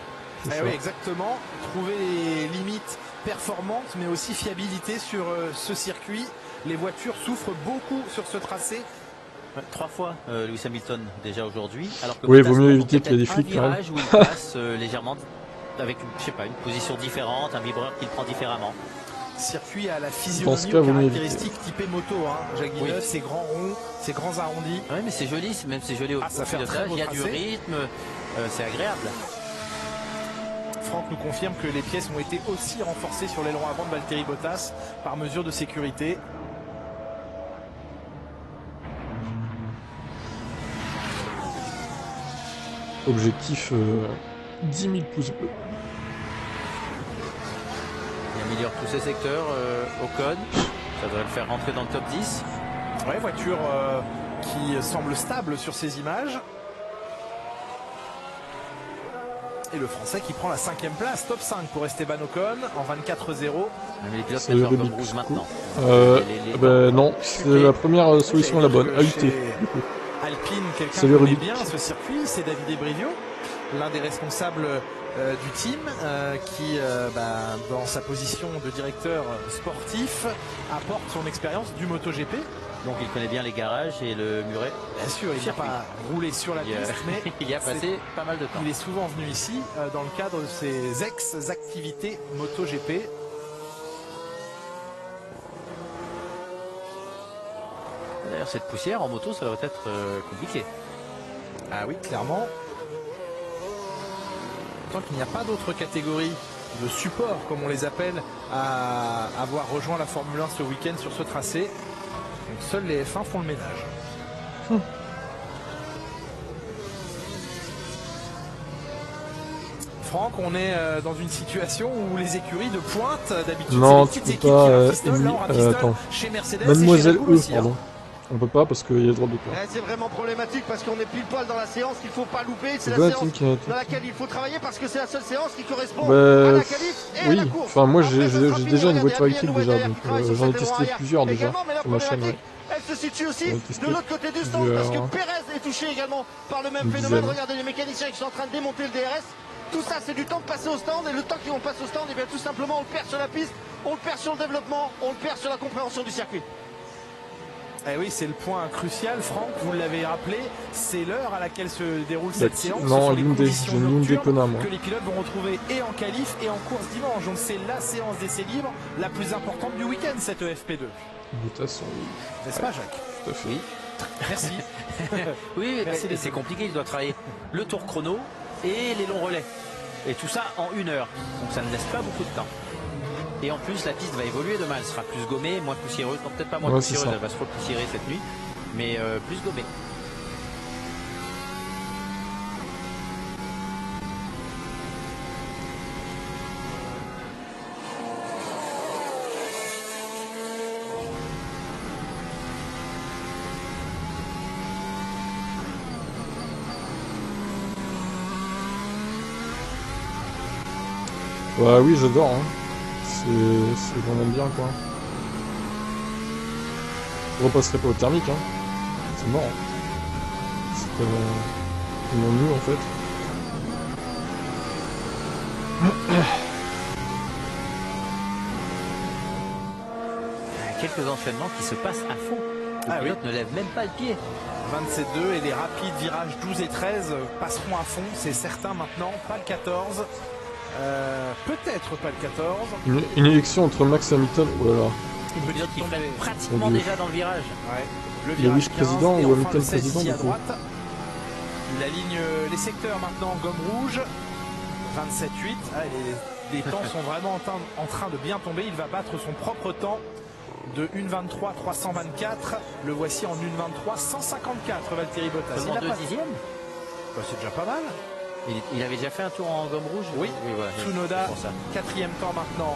Oui, exactement. Trouver les limites performantes, mais aussi fiabilité sur ce circuit. Les voitures souffrent beaucoup sur ce tracé. 3 fois Lewis Hamilton déjà aujourd'hui. Oui, il vaut mieux éviter qu'il y ait des fuites. Un virage où il passe légèrement avec une position différente, un vibreur qui le prend différemment. Circuit à la physionomie caractéristique typée moto, hein. Jacques Villeneuve, ces grands ronds, ces grands arrondis. Oui, mais c'est joli, même c'est joli au pilotage, il y a du rythme, c'est agréable. Franck nous confirme que les pièces ont été aussi renforcées sur l'aileron avant de Valtteri Bottas par mesure de sécurité. Objectif 10 000 pouces bleus. Il améliore tous ces secteurs, Ocon, ça devrait le faire rentrer dans le top 10. Ouais, voiture qui semble stable sur ces images. Et le Français qui prend la 5e place, top 5 pour Esteban Ocon en 24-0. Mais les pilotes mettent comme rouge maintenant. Non, c'est la première solution la bonne, AUT. Alpine, quelqu'un qui connaît bien ce circuit, c'est Davide Brivio, l'un des responsables du team qui, dans sa position de directeur sportif, apporte son expérience du MotoGP. Donc il connaît bien les garages et le muret. Bien sûr, il n'a pas roulé sur la piste, mais il y a passé pas mal de temps. Il est souvent venu ici dans le cadre de ses ex-activités MotoGP. D'ailleurs, cette poussière en moto, ça va être compliqué. Ah oui, clairement. Tant qu'il n'y a pas d'autres catégories de support, comme on les appelle, à avoir rejoint la Formule 1 ce week-end sur ce tracé. Donc seuls les F1 font le ménage. Franck, on est dans une situation où les écuries de pointe, d'habitude, non, c'est tu les petites peux équipes pas, qui ont un pistol attends. chez Mercedes Mademoiselle et chez Red Bull aussi, pardon. On peut pas parce qu'il y a le droit d'auteur. C'est vraiment problématique parce qu'on est pile poil dans la séance qu'il faut pas louper. C'est la séance dans laquelle il faut travailler parce que c'est la seule séance qui correspond à la qualif et à la course. Enfin, moi j'ai déjà une voiture électrique déjà, donc j'en ai testé plusieurs déjà sur ma chaîne. Elle se situe aussi de l'autre côté du stand parce que Pérez est touché également par le même phénomène. Regardez les mécaniciens qui sont en train de démonter le DRS. Tout ça, c'est du temps de passer au stand et le temps qu'on passe au stand, et bien tout simplement, on le perd sur la piste, on le perd sur le développement, on le perd sur la compréhension du circuit. Eh oui, c'est le point crucial, Franck, vous l'avez rappelé, c'est l'heure à laquelle se déroule cette séance. Non, ce sont les conditions nocturnes que les pilotes vont retrouver et en qualif et en course dimanche. Donc c'est la séance d'essai libre la plus importante du week-end, cette FP2. De toute façon, n'est-ce pas, Jacques? Tout à fait. Oui. Merci. Oui, mais c'est compliqué, il doit travailler le tour chrono et les longs relais. Et tout ça en 1 heure. Donc ça ne laisse pas beaucoup de temps. Et en plus, la piste va évoluer demain. Elle sera plus gommée, moins poussiéreuse. Non, peut-être pas moins poussiéreuse, elle va se repoussiérer cette nuit. Mais plus gommée. Bah oui, j'adore. Hein. C'est vraiment bien quoi. Je repasserai pas au thermique, hein. C'est mort. Hein. C'est tellement nul en fait. Quelques enchaînements qui se passent à fond. Le pilote ne lève même pas le pied. 27-2 et les rapides virages 12 et 13 passeront à fond, c'est certain maintenant. Pas le 14. Peut-être pas le 14. Une élection entre Max Hamilton, oh là là. des pilotes qui flottent pratiquement déjà dans le virage. Ouais. Le vice-président ou Hamilton président du coup. La ligne, les secteurs maintenant gomme rouge, 27-8. Ah, les temps sont vraiment en train de bien tomber. Il va battre son propre temps de 1:23.324. Le voici en 1:23.154, Valtteri Bottas. Comment 2 dixièmes C'est déjà pas mal. Il avait déjà fait un tour en gomme rouge. Oui, voilà, Tsunoda, 4e temps maintenant.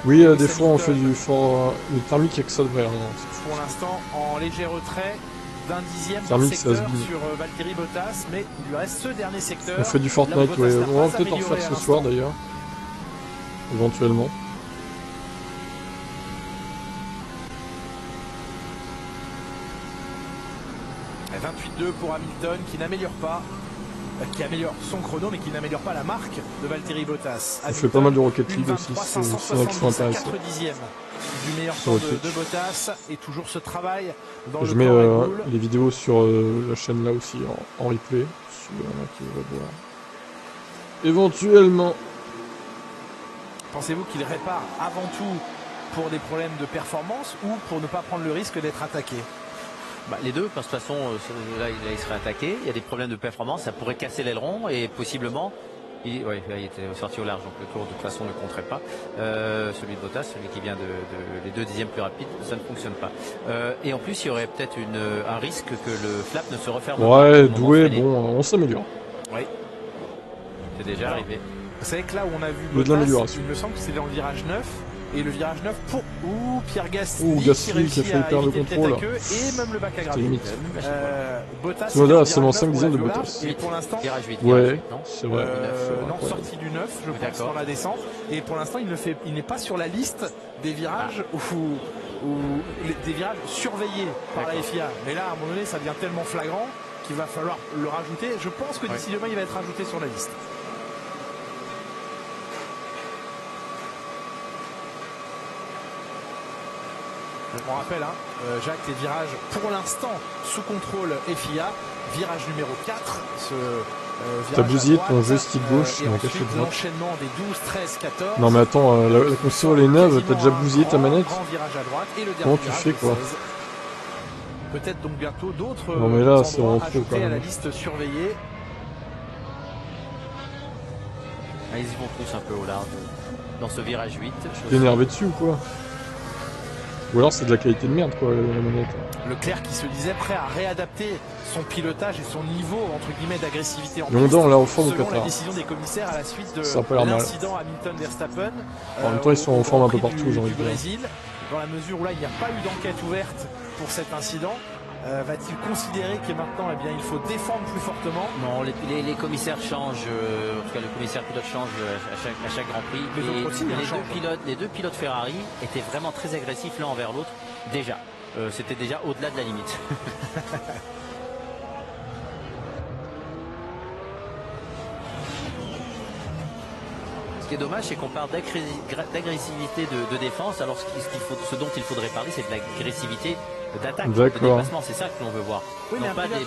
Oui, des fois on fait du fort. Le thermique, il n'y a que ça de vrai. Pour l'instant, en léger retrait d'un dixième thermique, secteur sur Valtteri Bottas, mais il lui reste ce dernier secteur. On fait du Fortnite, ouais. On va peut-être en faire ce soir d'ailleurs. Éventuellement. Et 28-2 pour Hamilton qui n'améliore pas. Qui améliore son chrono mais qui n'améliore pas la marque de Valtteri Bottas. On fait pas mal de Rocket League aussi, c'est là qui sont intéressants. 4 dixièmes du meilleur temps de Bottas et toujours ce travail dans je le mets Red les vidéos sur la chaîne là aussi en replay, si il y en a qui veulent voir. Éventuellement. Pensez-vous qu'il répare avant tout pour des problèmes de performance ou pour ne pas prendre le risque d'être attaqué? Les deux, parce que de toute façon, là il serait attaqué, il y a des problèmes de performance, ça pourrait casser l'aileron et possiblement, il était sorti au large, donc le tour de toute façon ne compterait pas. Celui de Bottas, celui qui vient les 2 dixièmes plus rapides, ça ne fonctionne pas. Et en plus, il y aurait peut-être un risque que le flap ne se referme pas. Ouais, doué, bon, on s'améliore. Oui, c'est déjà arrivé. Vous savez que là où on a vu Bottas, il me semble que c'est dans le virage 9. Et le virage 9 pour Pierre Gasly, qui a failli perdre le contrôle. Et même le bac à gravier. Bottas, Tsunoda a seulement 5 dixièmes de Bottas. Et pour l'instant, virage 8, ouais, c'est vrai. non, sortie du 9, je pense, dans la descente. Et pour l'instant, il n'est pas sur la liste des virages des virages surveillés par la FIA. Mais là, à un moment donné, ça devient tellement flagrant qu'il va falloir le rajouter. Je pense que d'ici demain, il va être rajouté sur la liste. On rappelle, Jacques, les virages pour l'instant sous contrôle FIA. Virage numéro 4. T'as bousillé ton joystick gauche, et ensuite l'enchaînement des 12, 13, 14. Non mais attends, la console est neuve, t'as déjà bousillé ta manette. Virage à droite et le comment tu fais quoi? Peut-être donc bientôt d'autres non mais là c'est en trop quand même. À même. la liste surveillée. Ils y vont tous un peu au large dans ce virage 8. T'es énervé dessus ou quoi? Ou alors c'est de la qualité de merde quoi la manette. Leclerc qui se disait prêt à réadapter son pilotage et son niveau entre guillemets d'agressivité en piste. London là au fond au Qatar. Qatar. La décision des commissaires à la suite de l'incident Hamilton-Verstappen. En même temps ils sont en forme un peu partout j'ai envie de dire. Brésil, dans la mesure où là il n'y a pas eu d'enquête ouverte pour cet incident. Va-t-il considérer que maintenant il faut défendre plus fortement? Non, les commissaires changent, en tout cas le commissaire pilote change à chaque Grand Prix. Les deux pilotes Ferrari étaient vraiment très agressifs l'un envers l'autre déjà. C'était déjà au-delà de la limite. Ce qui est dommage, c'est qu'on parle d'agressivité de défense, alors ce dont il faudrait parler, c'est de l'agressivité d'attaque, de dépassement. C'est ça que l'on veut voir. Oui,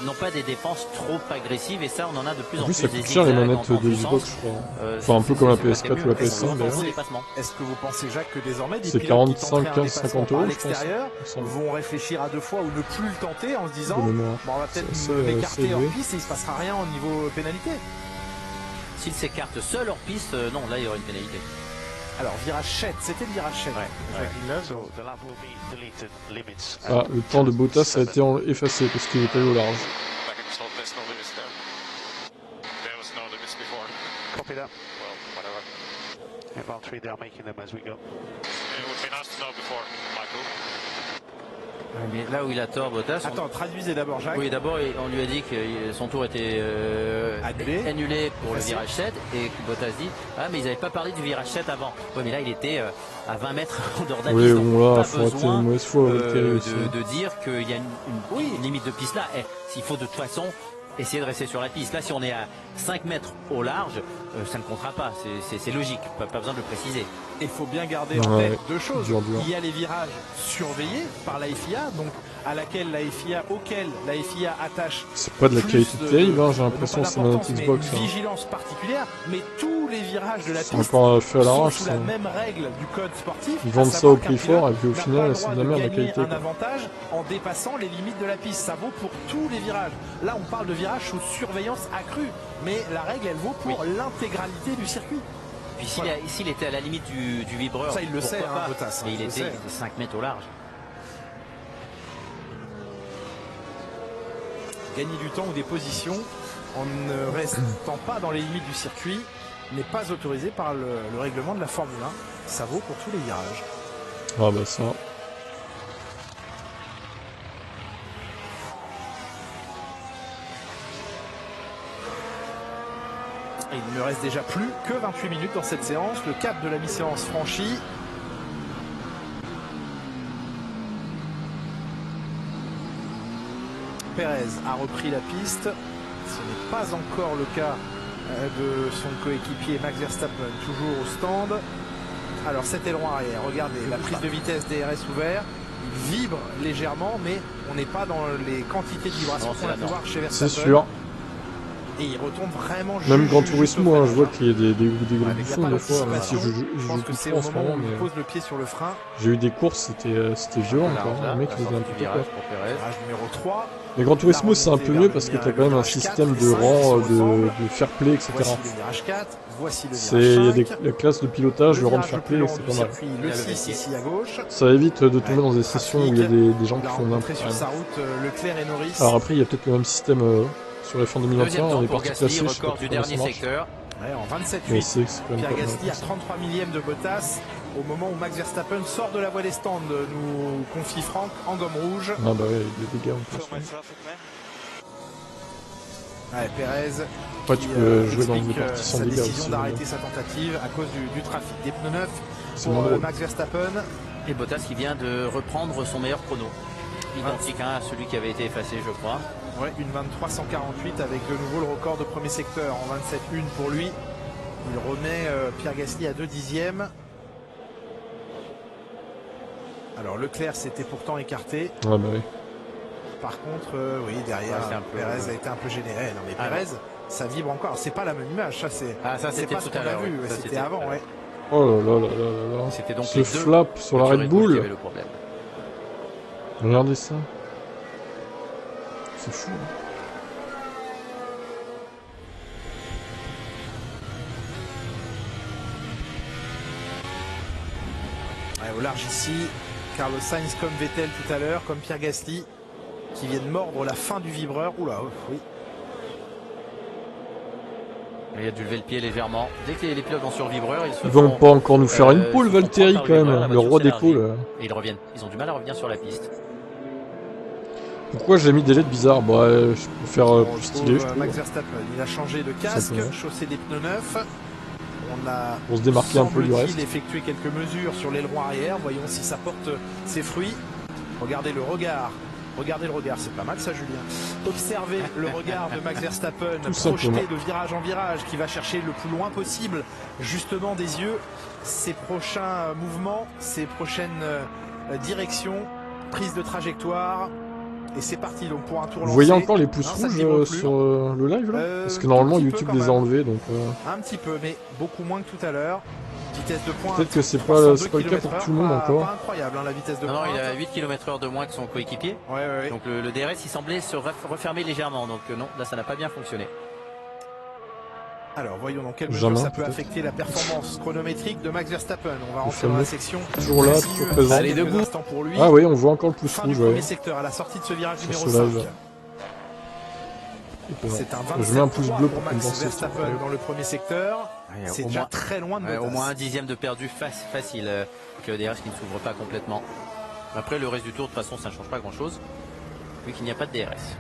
non pas des défenses trop agressives, et ça, on en a de plus en plus. Ça coûte cher les manettes de Xbox, je crois. Enfin, un peu comme la PS4 ou la PS5 d'ailleurs. Est-ce que vous pensez, Jacques, que désormais des c'est pilotes 45, 15, 50 euros, à l'extérieur vont réfléchir à 2 fois ou ne plus le tenter en se disant bon, on va peut-être l'écarter hors piste et il ne se passera rien au niveau pénalité? S'il s'écarte seul hors piste, non, là il y aura une pénalité. Alors, virage 7, c'était le virage 7. Ah, le temps de Bottas a été effacé parce qu'il est allé au large. Mais là où il a tort, Bottas. Attends, traduisez d'abord, Jacques. Oui, d'abord, on lui a dit que son tour était annulé pour le virage 7. Et Bottas dit ah, mais ils n'avaient pas parlé du virage 7 avant. Oui, mais là, il était à 20 mètres en dehors de la piste. Oui, bon, là, il faut besoin une mauvaise foi de dire qu'il y a une limite de piste là. S'il faut de toute façon essayer de rester sur la piste. Là, si on est à 5 mètres au large, ça ne comptera pas. C'est logique, pas besoin de le préciser. Il faut bien garder en tête 2 choses. Il y a les virages surveillés par la FIA, donc auquel la FIA attache. C'est pas de la qualité terrible, hein, j'ai l'impression que c'est mon Xbox. Une vigilance particulière, mais tous les virages de la piste encore fait à l'arrache, sont sous la même règle du code sportif. Ils vendent ça au prix fort et puis au final c'est de la merde la qualité. Un avantage en dépassant les limites de la piste, ça vaut pour tous les virages. Là on parle de virages sous surveillance accrue, mais la règle elle vaut pour l'intégralité du circuit. Puis s'il était à la limite du vibreur, ça il le sait, hein, Bottas, mais il était 5 mètres au large. Gagner du temps ou des positions en ne restant pas dans les limites du circuit n'est pas autorisé par le règlement de la Formule 1. Ça vaut pour tous les virages. Ah bah ça. Et il ne reste déjà plus que 28 minutes dans cette séance. Le cap de la mi-séance franchi. Pérez a repris la piste. Ce n'est pas encore le cas de son coéquipier Max Verstappen, toujours au stand. Alors cet aileron arrière, regardez, la prise de vitesse DRS ouvert. Il vibre légèrement, mais on n'est pas dans les quantités de vibrations qu'on a pu voir chez Verstappen. C'est sûr. Et il retombe vraiment même Gran Turismo, hein, je vois qu'il y a des gros bouchons des fois, même si je joue que plus c'est trop au en ce moment moment. où il Mais pose le pied sur le frein. j'ai eu des courses, c'était violent encore. Le mec il faisait un peu peur. Virage numéro 3. Mais Gran Turismo c'est un peu mieux parce que t'as quand même un système de rang, de fair play, etc. Il y a la classe de pilotage, le rang de fair play, c'est pas mal. Le 6 ici à gauche. Ça évite de tomber dans des sessions où il y a des gens qui font n'importe quoi. Alors après il y a peut-être le même système sur les fins 2021, on est parti classer, je sais pas du comment ça dernier marche. secteur. Ouais, en 27-8, Pierre Gasly à 33 millièmes de Bottas au moment où Max Verstappen sort de la voie des stands, nous confie Franck en gomme rouge. Ah bah ouais, des dégâts en plus. Ouais, Pérez Ouais, tu peux jouer dans des parties sans sa dégâts décision aussi. d'arrêter sa tentative à cause du trafic. Des pneus neufs C'est pour mon drôle. Max Verstappen. Et Bottas qui vient de reprendre son meilleur chrono. Identique à celui qui avait été effacé, je crois. Ouais, une 23:148 avec de nouveau le record de premier secteur en 27-1 pour lui. Il remet Pierre Gasly à 2 dixièmes. Alors Leclerc s'était pourtant écarté. Ouais, bah oui. Par contre, oui, derrière, Pérez a été un peu gêné. Non mais Pérez, ça vibre encore. C'est pas la même image, ça c'est c'était pas ce qu'on a vu, c'était avant, ouais. Oh là là là là là. C'était donc Ce flap sur la Red Bull. Regardez ça. C'est fou. Ouais, au large ici, Carlos Sainz comme Vettel tout à l'heure, comme Pierre Gasly, qui viennent mordre la fin du vibreur. Oula, oui. Il a dû lever le pied légèrement. Dès que les pilotes vont sur le vibreur, Ils vont pas encore nous faire une pole, Valtteri quand même, le roi des pôles. Et ils reviennent. Ils ont du mal à revenir sur la piste. Pourquoi j'ai mis des LED bizarres? Bah, je peux faire plus stylé. Max Verstappen, il a changé de casque, chaussé des pneus neufs. On a pour se démarquer un peu du reste. Effectué quelques mesures sur l'aileron arrière. Voyons si ça porte ses fruits. Regardez le regard. Regardez le regard, c'est pas mal ça, Julien. Observez le regard de Max Verstappen projeté de virage en virage, qui va chercher le plus loin possible, justement des yeux, ses prochains mouvements, ses prochaines directions, prise de trajectoire. Et c'est parti donc pour un tour lancé. Vous voyez encore les pouces rouges sur le live là? Parce que normalement YouTube les a enlevés donc. Un petit peu, mais beaucoup moins que tout à l'heure. Vitesse de pointe. Peut-être que c'est pas le cas pour tout le monde encore. Pas incroyable hein, la vitesse de pointe. Non, il a 8 km/h de moins que son coéquipier. Ouais. Donc le DRS il semblait se refermer légèrement. Donc non, là ça n'a pas bien fonctionné. Alors voyons dans quelle mesure ça peut affecter la performance chronométrique de Max Verstappen. On va rentrer dans la section. Toujours là, toujours présent. Allez debout. Pour lui. Ah oui, on voit encore le pouce rouge. Premier secteur à la sortie de ce virage numéro 5. C'est un 27 je mets un pouce bleu pour Max Verstappen dans le premier secteur. C'est déjà très loin de Bottas. Au moins un dixième de perdu facile avec le DRS qui ne s'ouvre pas complètement. Après le reste du tour de toute façon ça ne change pas grand chose vu qu'il n'y a pas de DRS.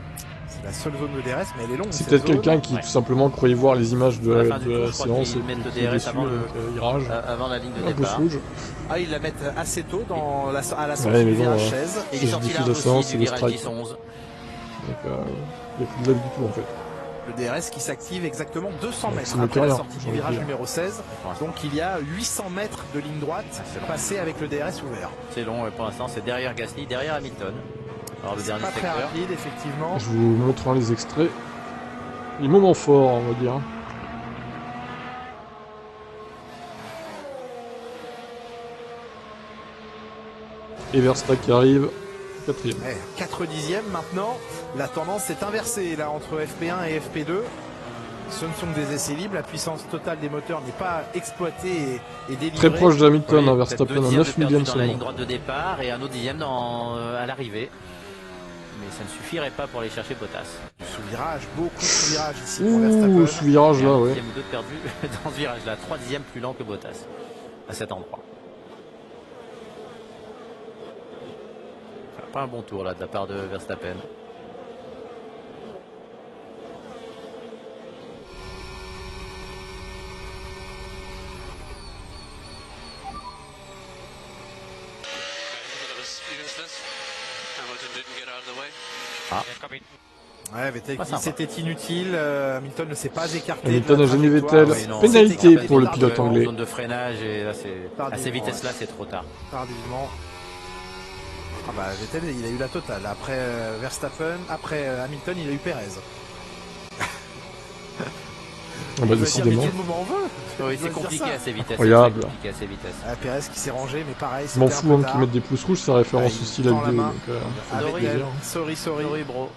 C'est la seule zone de DRS mais elle est longue. C'est peut-être quelqu'un qui tout simplement croyait voir les images de la séance et qui le DRS avant la ligne de départ. Ah ils la mettent assez tôt à la sortie du virage 16. Et il est sorti là aussi du virage 10-11. Donc il n'y a plus de live du tout en fait. Le DRS qui s'active exactement 200 mètres après la sortie du virage numéro 16. Donc il y a 800 mètres de ligne droite passée avec le DRS ouvert. C'est long pour l'instant, c'est derrière Gasly, derrière Hamilton. Alors le dernier Pas très secteur. rapide, effectivement. Je vous montre les extraits. Les moments forts, on va dire. Et Verstappen qui arrive, 4ème. 4 dixièmes maintenant. La tendance est inversée là entre FP1 et FP2. Ce ne sont que des essais libres. La puissance totale des moteurs n'est pas exploitée et délivrée. Très proche d'Hamilton, Oui, Verstappen peut-être à 2 9 dixièmes de perdu millième dans la ligne seulement. droite de départ et un autre dixième à l'arrivée. Mais ça ne suffirait pas pour aller chercher Bottas. Sous-virage, beaucoup de sous-virage ici pour Ouh, Verstappen. ce virage là, Un ouais. dixième ou deux de perdu dans ce virage-là. 3 dixièmes plus lent que Bottas à cet endroit. Enfin, pas un bon tour là de la part de Verstappen. Ah. Ouais, Vettel Pas qui sympa. c'était inutile. Hamilton ne s'est pas écarté. Hamilton de la a gêné trajectoire. Vettel. Oui, non. Pénalité C'était pour le écarté pilote En anglais. zone de freinage et là c'est à Tardivement, ces vitesses-là c'est trop tard. Tardivement. Ah bah Vettel il a eu la totale. Après Verstappen, après Hamilton il a eu Perez. Ah bah décidément. Quel moment on veut. Oui, On c'est doit compliqué dire ça. à ces vitesses. Incroyable. C'est très compliqué à ces vitesses. Perez qui s'est rangé, mais pareil. Je m'en c'était un fous peu hein, tard. qu'ils mettent des pouces rouges, ça référence Ah, il aussi la tend la vidéo. main. Donc, Ah, faut Vettel, plaisir. sorry. Sorry bro.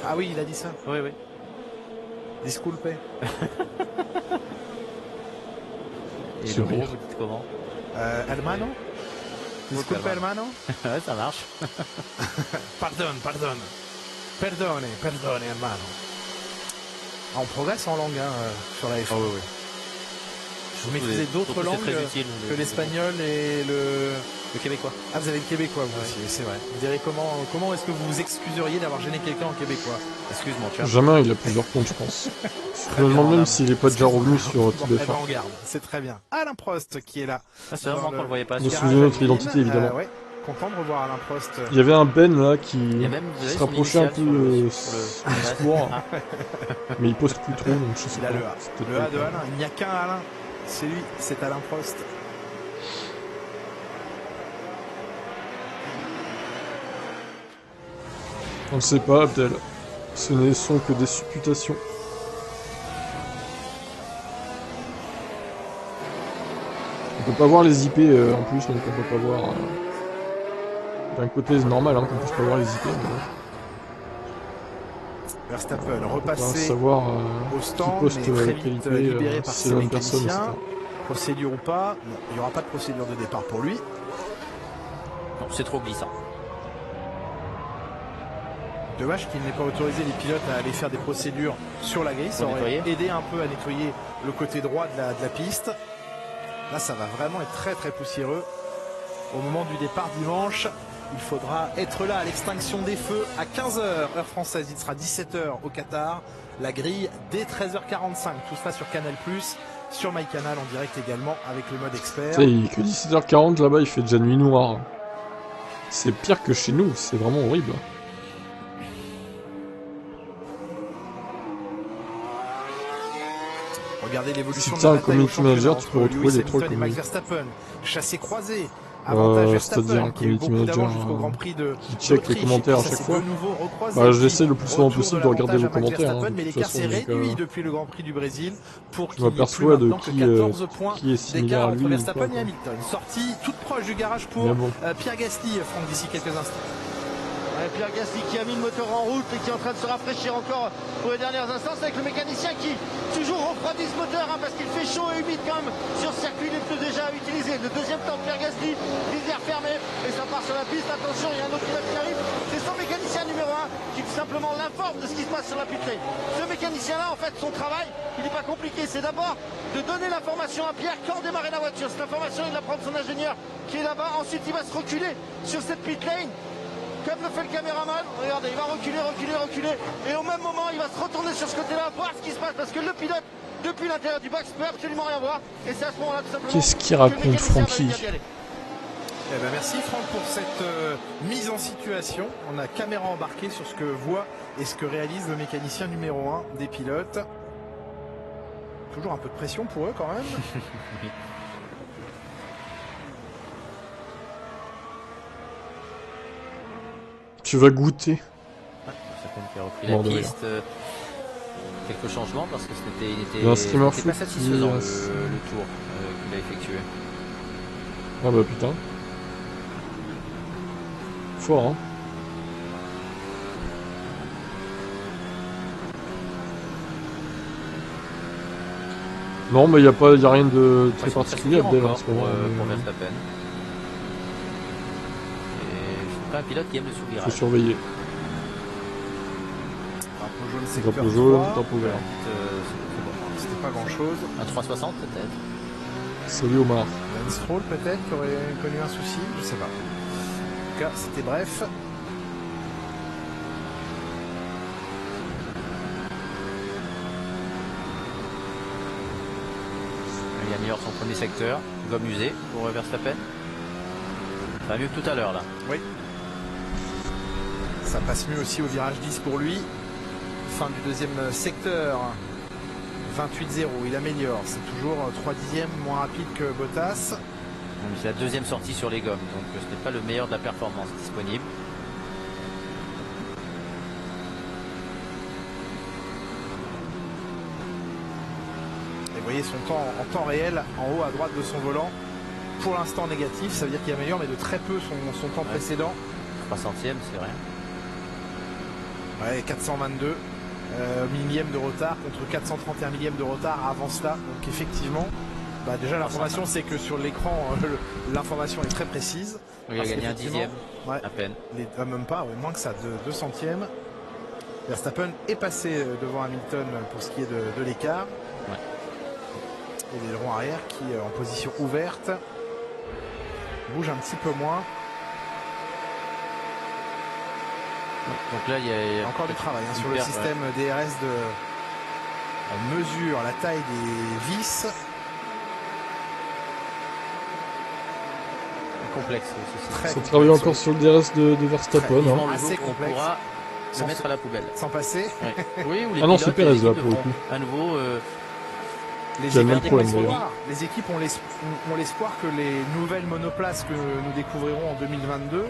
Ah oui, il a dit ça. Oui, oui. Disculpe. Et C'est le gros, rire. vous dites comment? Hermano. Disculpe hermano. Ouais, ça marche. Pardonne. Perdone hermano. Ah, on progresse en langue sur la F1. Ah oui, oui. Vous maîtrisez d'autres Surtout, langues c'est très utile, que l'espagnol et le... Le québécois. Ah, vous avez le québécois, vous aussi, c'est vrai. Vous direz comment est-ce que vous vous excuseriez d'avoir gêné quelqu'un en québécois? Excuse-moi, tu vois. Jamais il a plusieurs comptes, je pense. Je me demande même s'il est pas déjà revenu sur Bon, TBF1. eh ben, on garde, c'est très bien. Alain Prost qui est là. Ah, c'est vraiment qu'on le voyait pas. Nous Garage souvenons notre Alpine, identité, évidemment. ouais, content de revoir Alain Prost. Il y avait un Ben là qui Il y a même, vous avez se son rapprochait un initiale peu sur le du discours. Mais il poste plus trop, donc je sais Il a pas. le A. C'est peut-être Le A pas de le cas. Alain, il n'y a qu'un Alain. C'est lui, c'est Alain Prost. On ne sait pas, Abdel. Ce ne sont que des supputations. On peut pas voir les IP en plus, donc on peut pas voir. D'un côté, c'est normal hein, qu'on puisse pas voir les IP, mais bon. Verstappen On peut pas repassé savoir au qui stand, poste mais très quelle vite IP, libéré par si ses c'est la même personne, etc. mécaniciens. Procédure ou pas, non, il n'y aura pas de procédure de départ pour lui. Non, c'est trop glissant. Dommage qu'il n'ait pas autorisé les pilotes à aller faire des procédures sur la grille. Ça Pour aurait nettoyer. aidé un peu à nettoyer le côté droit de la piste. Là, ça va vraiment être très très poussiéreux. Au moment du départ dimanche, il faudra être là à l'extinction des feux à 15h, heure française. Il sera 17h au Qatar. La grille dès 13h45. Tout ça sur Canal+, sur MyCanal en direct également avec le mode expert. Tu sais, il- que 17h40 là-bas, il fait déjà nuit noire. C'est pire que chez nous, c'est vraiment horrible. Regardez l'évolution Si de t'as la un bataille au community championnat manager, tu peux entre retrouver Lewis les trolls Hamilton et Max community. Verstappen. Chassé croisé. Avantage C'est-à-dire Verstappen un qui a eu community beaucoup d'avance manager, jusqu'au Grand Prix qui check les d'Autriche. commentaires Et à puis chaque ça fois. s'est de nouveau recroisé. Bah, Puis j'essaie le plus souvent retour possible de regarder vos l'avantage à Max commentaires, hein, Verstappen, de mais toute l'écart façon, s'est donc, réduit depuis le Grand Prix du Brésil pour je qu'il n'y ait plus m'aperçois de maintenant que qui, 14 points qui est similaire d'écart à entre lui. Verstappen ou pas, et Hamilton. Une sortie toute proche du garage pour Mais bon. Pierre Gasly, Franck, d'ici quelques instants. Ouais, Pierre Gasly qui a mis le moteur en route et qui est en train de se rafraîchir encore pour les dernières instances avec le mécanicien qui toujours refroidit ce moteur parce qu'il fait chaud et humide quand même sur ce circuit les pneus déjà utilisés. Le deuxième temps de Pierre Gasly, visière fermée et ça part sur la piste. Attention, il y a un autre pilote qui arrive. C'est son mécanicien numéro 1 qui tout simplement l'informe de ce qui se passe sur la pit lane. Ce mécanicien-là, en fait, son travail, il n'est pas compliqué. C'est d'abord de donner l'information à Pierre quand démarrer la voiture. Cette information, il la prend de son ingénieur qui est là-bas. Ensuite, il va se reculer sur cette pit lane. Comme le fait le caméraman, regardez, il va reculer, et au même moment, il va se retourner sur ce côté-là, voir ce qui se passe, parce que le pilote, depuis l'intérieur du box, peut absolument rien voir, et c'est à ce moment-là, tout simplement, Qu'est-ce qu'il que le raconte, mécanicien va Francky? lui dire d'y aller. Eh ben merci Franck pour cette mise en situation. On a caméra embarquée sur ce que voit et ce que réalise le mécanicien numéro 1 des pilotes. Toujours un peu de pression pour eux quand même. Tu vas goûter. Verstappen qui a repris Bon, la de piste. Quelques changements parce que Il y a un streamer c'était pas foot satisfaisant qui- le tour qu'il a effectué. Ah bah putain. Fort, hein. Non, mais il n'y a rien de très particulier à Abdel en ce moment. Pour Verstappen. Et c'est pas un pilote qui aime le sous-virage. Faut surveiller. Drapeau jaune, secteur Drapeau jaune, 3. drapeau vert. C'était pas grand chose. Un 360 peut-être. Salut Omar. Lance Stroll peut-être qui aurait connu un souci, je sais pas. En tout cas, c'était bref. Il améliore son premier secteur. Gomme usée pour Verstappen. Ça va mieux que tout à l'heure là. Oui. Ça passe mieux aussi au virage 10 pour lui. Fin du deuxième secteur. 28-0, il améliore. C'est toujours 3 dixièmes moins rapide que Bottas. C'est la deuxième sortie sur les gommes, donc ce n'est pas le meilleur de la performance disponible. Et vous voyez son temps en temps réel en haut à droite de son volant. Pour l'instant négatif, ça veut dire qu'il améliore, mais de très peu son temps précédent. 3 centièmes, c'est rien. Ouais, 422 millième de retard contre 431 millième de retard avant cela. Donc effectivement, déjà l'information c'est que sur l'écran, l'information est très précise. Il a gagné un dixième, ouais, à peine. Même pas, ouais, moins que ça, 2 centièmes. Verstappen est passé devant Hamilton pour ce qui est de l'écart. Ouais. Et l'aileron arrière qui en position ouverte bouge un petit peu moins. Donc là, il y a encore du travail sur le système DRS on mesure la taille des vis. Complexe. Ça travaille encore sur le DRS de Verstappen. Hein. Assez On complexe. pourra le mettre à la poubelle. Sans passer. Ouais. Oui, ou les Ah non, c'est pilotes, Pérez là pour le coup. à nouveau. Il y a le même problème d'ailleurs. Les équipes ont l'espoir que les nouvelles monoplaces que nous découvrirons en 2022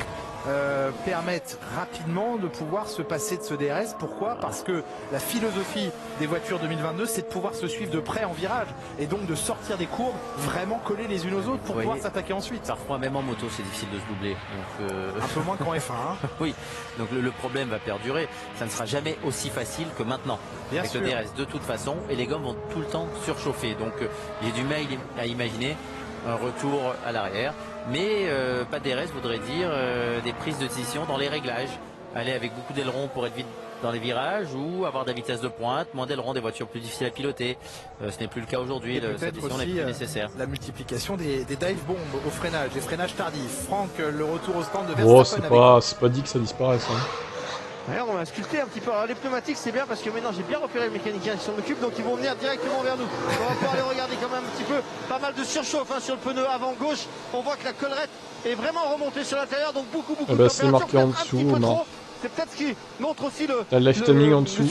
permettent rapidement de pouvoir se passer de ce DRS. Pourquoi? Parce que la philosophie des voitures 2022, c'est de pouvoir se suivre de près en virage et donc de sortir des courbes vraiment collées les unes aux autres pour pouvoir s'attaquer ensuite. Parfois, même en moto, c'est difficile de se doubler. Donc, un peu moins qu'en F1. Hein. Oui, donc le problème va perdurer. Ça ne sera jamais aussi facile que maintenant. Bien avec sûr. le DRS de toute façon, et les gommes vont tout le temps surchauffer. Donc j'ai du mal à imaginer un retour à l'arrière. Mais pas de DRS voudrait dire des prises de décision dans les réglages. Aller avec beaucoup d'ailerons pour être vite dans les virages ou avoir de la vitesse de pointe, moins d'ailerons, des voitures plus difficiles à piloter. Ce n'est plus le cas aujourd'hui, cette décision n'est plus nécessaire. La multiplication des dive bombs au freinage, des freinages tardifs. Franck, le retour au stand de Verstappen. Oh, c'est pas dit que ça disparaisse. Hein. Regarde, on va sculpter un petit peu. Alors, les pneumatiques, c'est bien parce que maintenant j'ai bien repéré le mécanicien qui s'en occupe, donc ils vont venir directement vers nous. On va pouvoir aller regarder quand même un petit peu. Pas mal de surchauffe sur le pneu avant gauche. On voit que la collerette est vraiment remontée sur l'intérieur, donc beaucoup de température. C'est marqué en dessous, non. C'est peut-être ce qui montre aussi le live timing en dessous.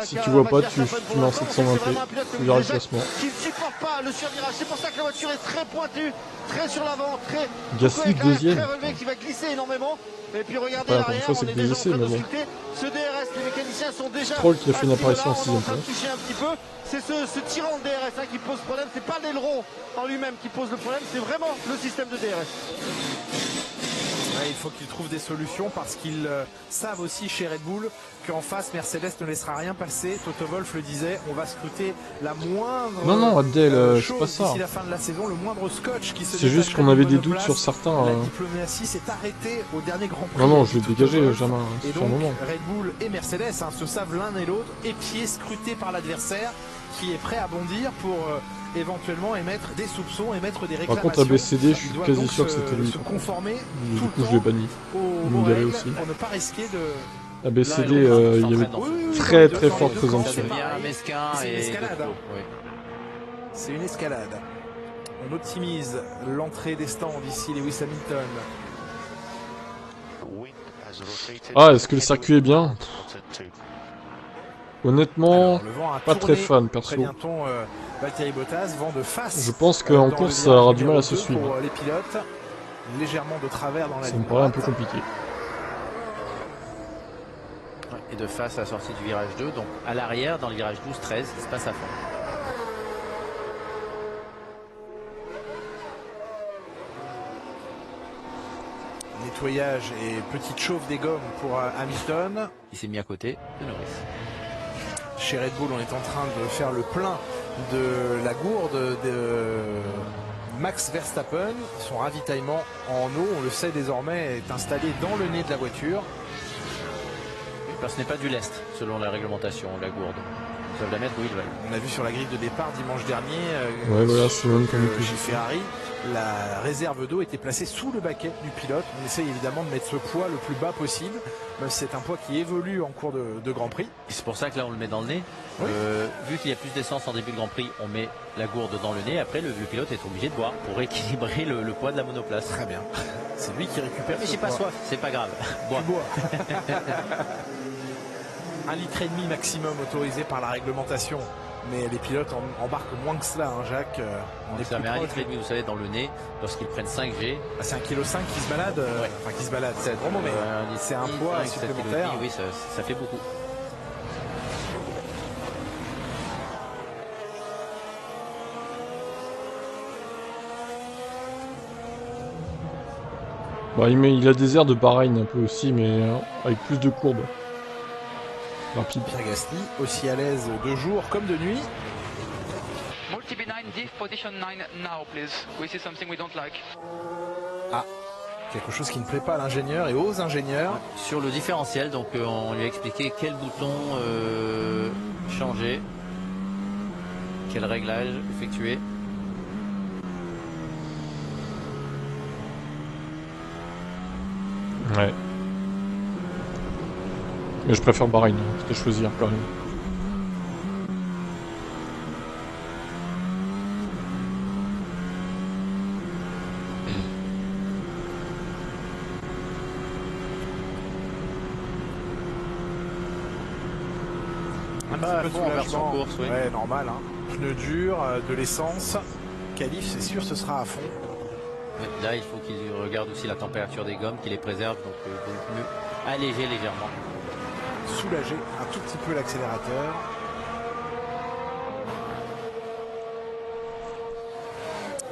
Si tu vois pas, tu mets en 720p. Tu verras le classement. Qui ne supporte pas le survirage. C'est pour ça que la voiture est très pointue, très sur l'avant, très Gasly deuxième. très relevé, qui va glisser énormément. Et puis regardez ouais, l'arrière, fois, on est déjà en train de mais bon. sculpter. Ce DRS, les mécaniciens sont déjà Stroll qui a fait une apparition en 6ème place. Un petit peu. C'est ce tyran de DRS qui pose problème. C'est pas l'aileron en lui-même qui pose le problème, c'est vraiment le système de DRS. Ouais, il faut qu'ils trouvent des solutions parce qu'ils savent aussi chez Red Bull qu'en face Mercedes ne laissera rien passer. Toto Wolff le disait, on va scruter la moindre non Abdel, c'est pas ça. D'ici la fin de la saison, le moindre scotch qui se c'est juste qu'on avait des doutes sur certains. La diplomatie s'est arrêtée au dernier Grand Prix. Non, je l'ai dégagé jamais. Et donc Red Bull et Mercedes se savent l'un et l'autre, épiés, scrutés par l'adversaire qui est prêt à bondir pour éventuellement émettre des soupçons, émettre des réclamations. Par contre, ABCD, je suis quasi sûr que c'était lui. Se conformer du coup, je l'ai banni. Il me l'avait aussi. Pour ne pas risquer de... ABCD, il y avait très forte présomption. C'est une escalade. On optimise l'entrée des stands ici, Lewis Hamilton. Ah, est-ce que le circuit est bien? Honnêtement, pas très fan perso. Je pense qu'en course, ça aura du mal à se suivre. Les pilotes, légèrement de travers dans la ça me paraît un peu compliqué. et de face à la sortie du virage 2. Donc à l'arrière, dans le virage 12-13, il se passe à fond. Nettoyage et petite chauffe des gommes pour Hamilton. Il s'est mis à côté de Norris. Chez Red Bull, on est en train de faire le plein de la gourde de Max Verstappen. Son ravitaillement en eau, on le sait désormais, est installé dans le nez de la voiture. Oui, parce que ce n'est pas du lest, selon la réglementation, la gourde. Ils peuvent la mettre où ils veulent. On a vu sur la grille de départ dimanche dernier Ouais, voilà, c'est même comme chez Ferrari, la réserve d'eau était placée sous le baquet du pilote. On essaye évidemment de mettre ce poids le plus bas possible, même si c'est un poids qui évolue en cours de Grand Prix. C'est pour ça que là on le met dans le nez. Oui. Vu qu'il y a plus d'essence en début de Grand Prix, on met la gourde dans le nez. Après le pilote est obligé de boire pour équilibrer le poids de la monoplace. Très bien. C'est lui qui récupère. Mais j'ai pas soif, c'est pas grave. Bois. 1,5 litre maximum autorisé par la réglementation. Mais les pilotes embarquent moins que cela, hein, Jacques. On est mais 1,5 litre, vous savez, dans le nez, lorsqu'ils prennent 5G. Ah, c'est 1,5 kg qui se balade. Ouais. Enfin, qui se balade, c'est vraiment, mais c'est un poids supplémentaire. Oui, ça fait beaucoup. Bah, il a des airs de Bahreïn un peu aussi, mais avec plus de courbes. Rapide. Pierre Gasly, aussi à l'aise de jour comme de nuit. Multi B9, diff position 9 now, please. We see something we don't like. Ah, quelque chose qui ne plaît pas à l'ingénieur et aux ingénieurs. Sur le différentiel, donc on lui a expliqué quel bouton changer, quel réglage effectuer. Ouais. Mais je préfère Bahreïn, c'était choisir quand même. Un petit peu de soulagement. Course, oui. Ouais, normal. Hein. Pneus durs, de l'essence. Qualif, c'est sûr, ce sera à fond. Là, il faut qu'il regarde aussi la température des gommes, qu'il les préserve, donc il mieux alléger légèrement. Soulager un tout petit peu l'accélérateur.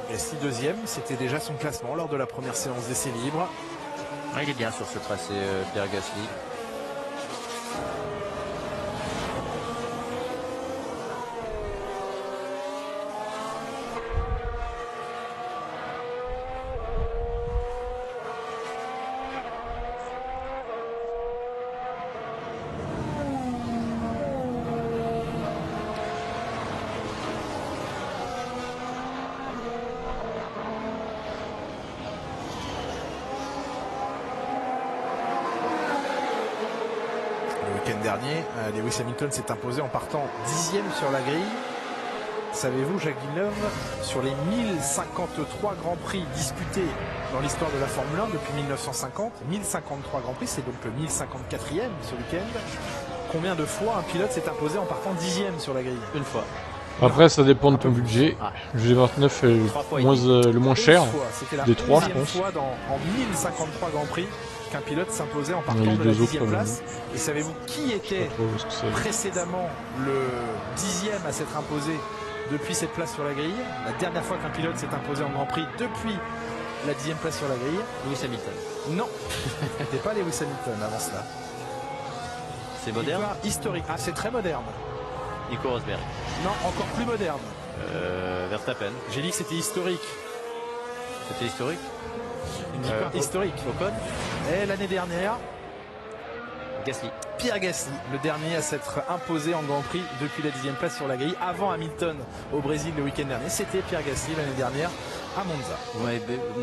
Gasly deuxième, c'était déjà son classement lors de la première séance d'essai libre. Il est bien sur ce tracé, Pierre Gasly. Dernier, Lewis Hamilton s'est imposé en partant 10e sur la grille. Savez-vous, Jacques Villeneuve, sur les 1053 Grands Prix disputés dans l'histoire de la Formule 1 depuis 1950, 1053 Grands Prix, c'est donc le 1054e ce week-end. Combien de fois un pilote s'est imposé en partant 10e sur la grille? Une fois. Après, ça dépend de ton budget. G29 est le moins cher des trois, je pense. Fois en 1053 Grands Prix qu'un pilote s'imposait en partant de la 10e place. Et savez-vous qui était précédemment le 10e à s'être imposé depuis cette place sur la grille? La dernière fois qu'un pilote s'est imposé en Grand Prix depuis la 10e place sur la grille? Lewis Hamilton. Non, c'était pas Lewis Hamilton avant cela. C'est moderne? Historique. Ah, c'est très moderne. Nico Rosberg. Non, encore plus moderne. Verstappen. J'ai dit que c'était historique. C'était historique? Historique. Ocon. Et l'année dernière, Gasly. Pierre Gasly, le dernier à s'être imposé en Grand Prix depuis la 10e place sur la grille, avant Hamilton au Brésil le week-end dernier. C'était Pierre Gasly l'année dernière à Monza. Vous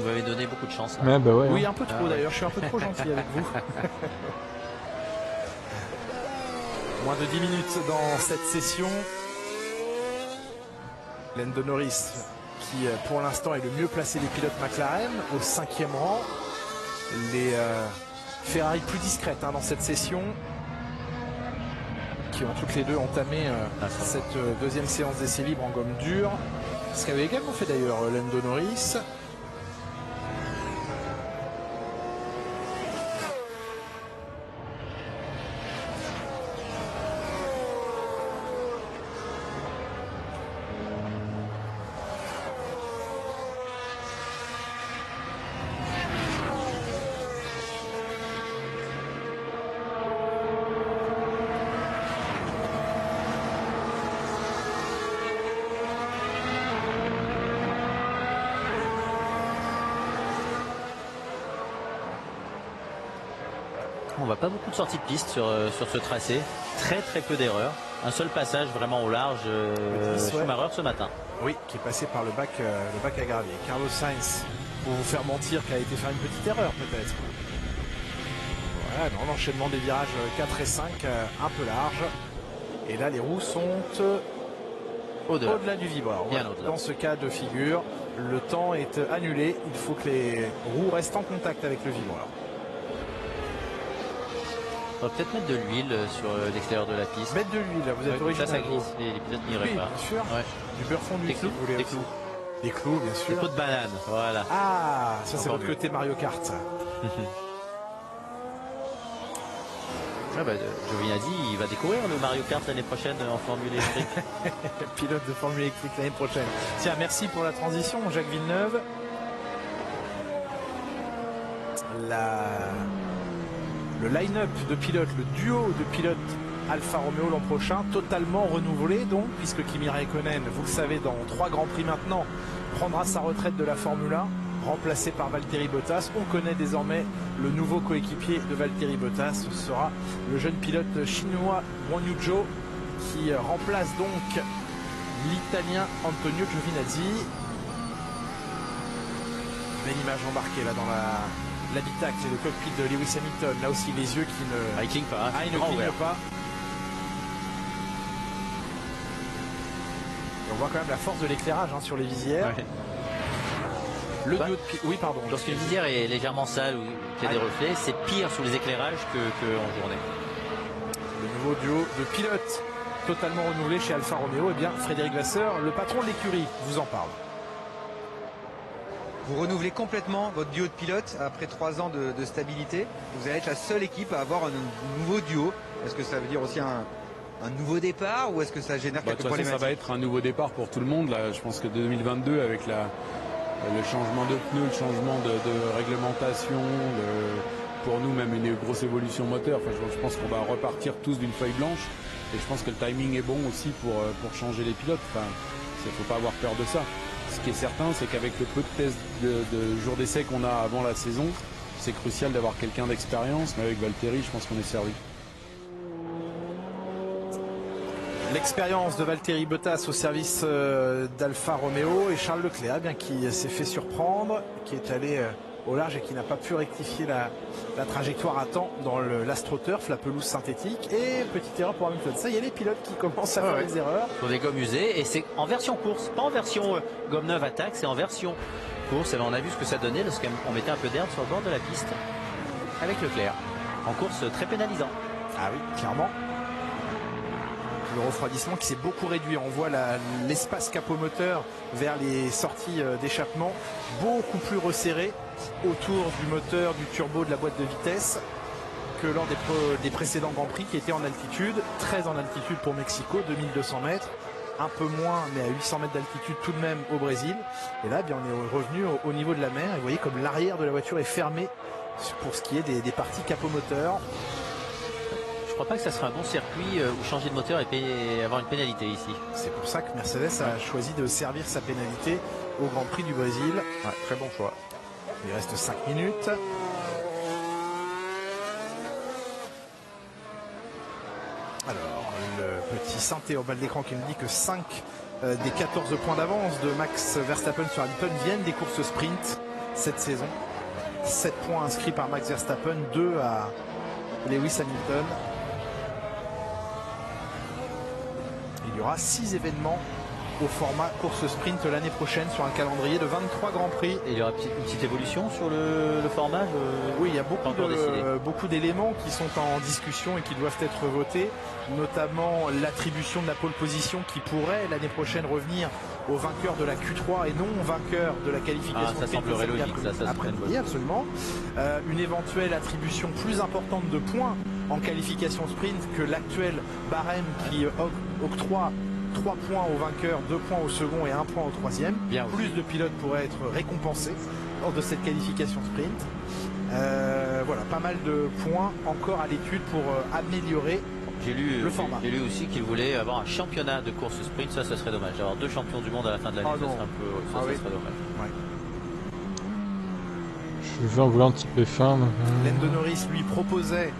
m'avez donné beaucoup de chance. Ouais, bah ouais, oui, un peu trop d'ailleurs, je suis un peu trop gentil avec vous. Moins de 10 minutes dans cette session. Lando Norris, qui pour l'instant est le mieux placé des pilotes McLaren, au 5e rang. Les Ferrari plus discrètes dans cette session, qui ont toutes les deux entamé cette deuxième séance d'essai libre en gomme dure. Ce qu'avait également fait d'ailleurs Lando Norris. On voit pas beaucoup de sorties de piste sur ce tracé. Très peu d'erreurs. Un seul passage vraiment au large Schumacher ce matin. Oui, qui est passé par le bac à gravier. Carlos Sainz, pour vous faire mentir, qui a été faire une petite erreur peut-être. Voilà, non, l'enchaînement des virages 4 et 5, un peu large. Et là, les roues sont au-delà du vibreur. Bien Voilà. au-delà. Dans ce cas de figure, le temps est annulé. Il faut que les roues restent en contact avec le vibreur. On va peut-être mettre de l'huile sur l'extérieur de la piste. Mettre de l'huile, là, vous êtes original. Ça glisse, les pilotes n'iraient Oui, pas. bien sûr. Ouais. Du beurre fondu. Des clous, si vous voulez des aussi. clous. Des clous, bien sûr. Des pots de banane, voilà. Ah, ça c'est Encore votre mieux. côté Mario Kart. Ah bah, Giovinazzi, il va découvrir le Mario Kart l'année prochaine en Formule électrique. Pilote de Formule électrique l'année prochaine. Tiens, merci pour la transition, Jacques Villeneuve. Le line-up de pilotes, le duo de pilotes Alfa Romeo l'an prochain, totalement renouvelé donc, puisque Kimi Räikkönen, vous le savez, dans 3 Grands Prix maintenant, prendra sa retraite de la Formule 1, remplacé par Valtteri Bottas. On connaît désormais le nouveau coéquipier de Valtteri Bottas, ce sera le jeune pilote chinois Guan Yu Zhou, qui remplace donc l'Italien Antonio Giovinazzi. Belle image embarquée là dans l'habitacle et le cockpit de Lewis Hamilton. Là aussi les yeux qui ne... il cligne pas. il ne cligne pas. Et on voit quand même la force de l'éclairage sur les visières. Ouais. Le duo de... Oui, pardon. Lorsqu'une visière est légèrement sale ou qu'il y a des reflets, c'est pire sous les éclairages qu'en journée. Le nouveau duo de pilotes totalement renouvelé chez Alfa Romeo. Eh bien, Frédéric Vasseur, le patron de l'écurie, vous en parle. Vous renouvelez complètement votre duo de pilotes après 3 ans de stabilité. Vous allez être la seule équipe à avoir un nouveau duo. Est-ce que ça veut dire aussi un nouveau départ ou est-ce que ça génère quelques De toute façon, problématiques? ça va être un nouveau départ pour tout le monde. Là, je pense que 2022, avec le changement de pneus, le changement de réglementation, pour nous même une grosse évolution moteur. Enfin, je pense qu'on va repartir tous d'une feuille blanche. Et je pense que le timing est bon aussi pour changer les pilotes. Enfin, il ne faut pas avoir peur de ça. Ce qui est certain, c'est qu'avec le peu de tests de jours d'essai qu'on a avant la saison, c'est crucial d'avoir quelqu'un d'expérience. Mais avec Valtteri, je pense qu'on est servi. L'expérience de Valtteri Bottas au service d'Alfa Romeo et Charles Leclerc, bien qui s'est fait surprendre, qui est allé au large et qui n'a pas pu rectifier la trajectoire à temps dans l'AstroTurf, la pelouse synthétique. Et petite erreur pour Hamilton. Ça, il y a les pilotes qui commencent à faire des erreurs. Sur des gommes usées, et c'est en version course, pas en version gomme neuve attaque, c'est en version course. Et ben, on a vu ce que ça donnait lorsqu'on mettait un peu d'herbe sur le bord de la piste avec Leclerc. En course, très pénalisant. Ah oui, clairement. Le refroidissement qui s'est beaucoup réduit. On voit l'espace capomoteur vers les sorties d'échappement beaucoup plus resserré autour du moteur, du turbo, de la boîte de vitesse que lors des précédents Grands Prix qui étaient en altitude. Très en altitude pour Mexico, 2200 mètres. Un peu moins, mais à 800 mètres d'altitude tout de même au Brésil. Et là, bien, on est revenu au niveau de la mer. Et vous voyez comme l'arrière de la voiture est fermé pour ce qui est des parties capomoteur. Je crois pas que ça serait un bon circuit où changer de moteur et avoir une pénalité ici. C'est pour ça que Mercedes a choisi de servir sa pénalité au Grand Prix du Brésil. Ouais, très bon choix. Il reste 5 minutes. Alors, le petit synthé au bas de l'écran qui nous dit que 5 des 14 points d'avance de Max Verstappen sur Hamilton viennent des courses sprint cette saison. 7 points inscrits par Max Verstappen, 2 à Lewis Hamilton. Il y aura 6 événements au format course sprint l'année prochaine sur un calendrier de 23 Grands Prix. Et il y aura une petite évolution sur le format Oui, il y a beaucoup d'éléments qui sont en discussion et qui doivent être votés, notamment l'attribution de la pole position qui pourrait l'année prochaine revenir au vainqueur de la Q3 et non au vainqueur de la qualification. Ça semblerait logique, ça après-midi, absolument. Une éventuelle attribution plus importante de points en qualification sprint que l'actuel barème qui octroie 3 points au vainqueur, 2 points au second et 1 point au troisième. Plus de pilotes pourraient être récompensés lors de cette qualification sprint. Voilà, pas mal de points encore à l'étude pour améliorer le format. J'ai lu aussi qu'il voulait avoir un championnat de course sprint. Ça serait dommage. Avoir 2 champions du monde à la fin de l'année, ça serait serait dommage. Ouais. Je vais en vouloir un petit peu fin. Lando Norris lui proposait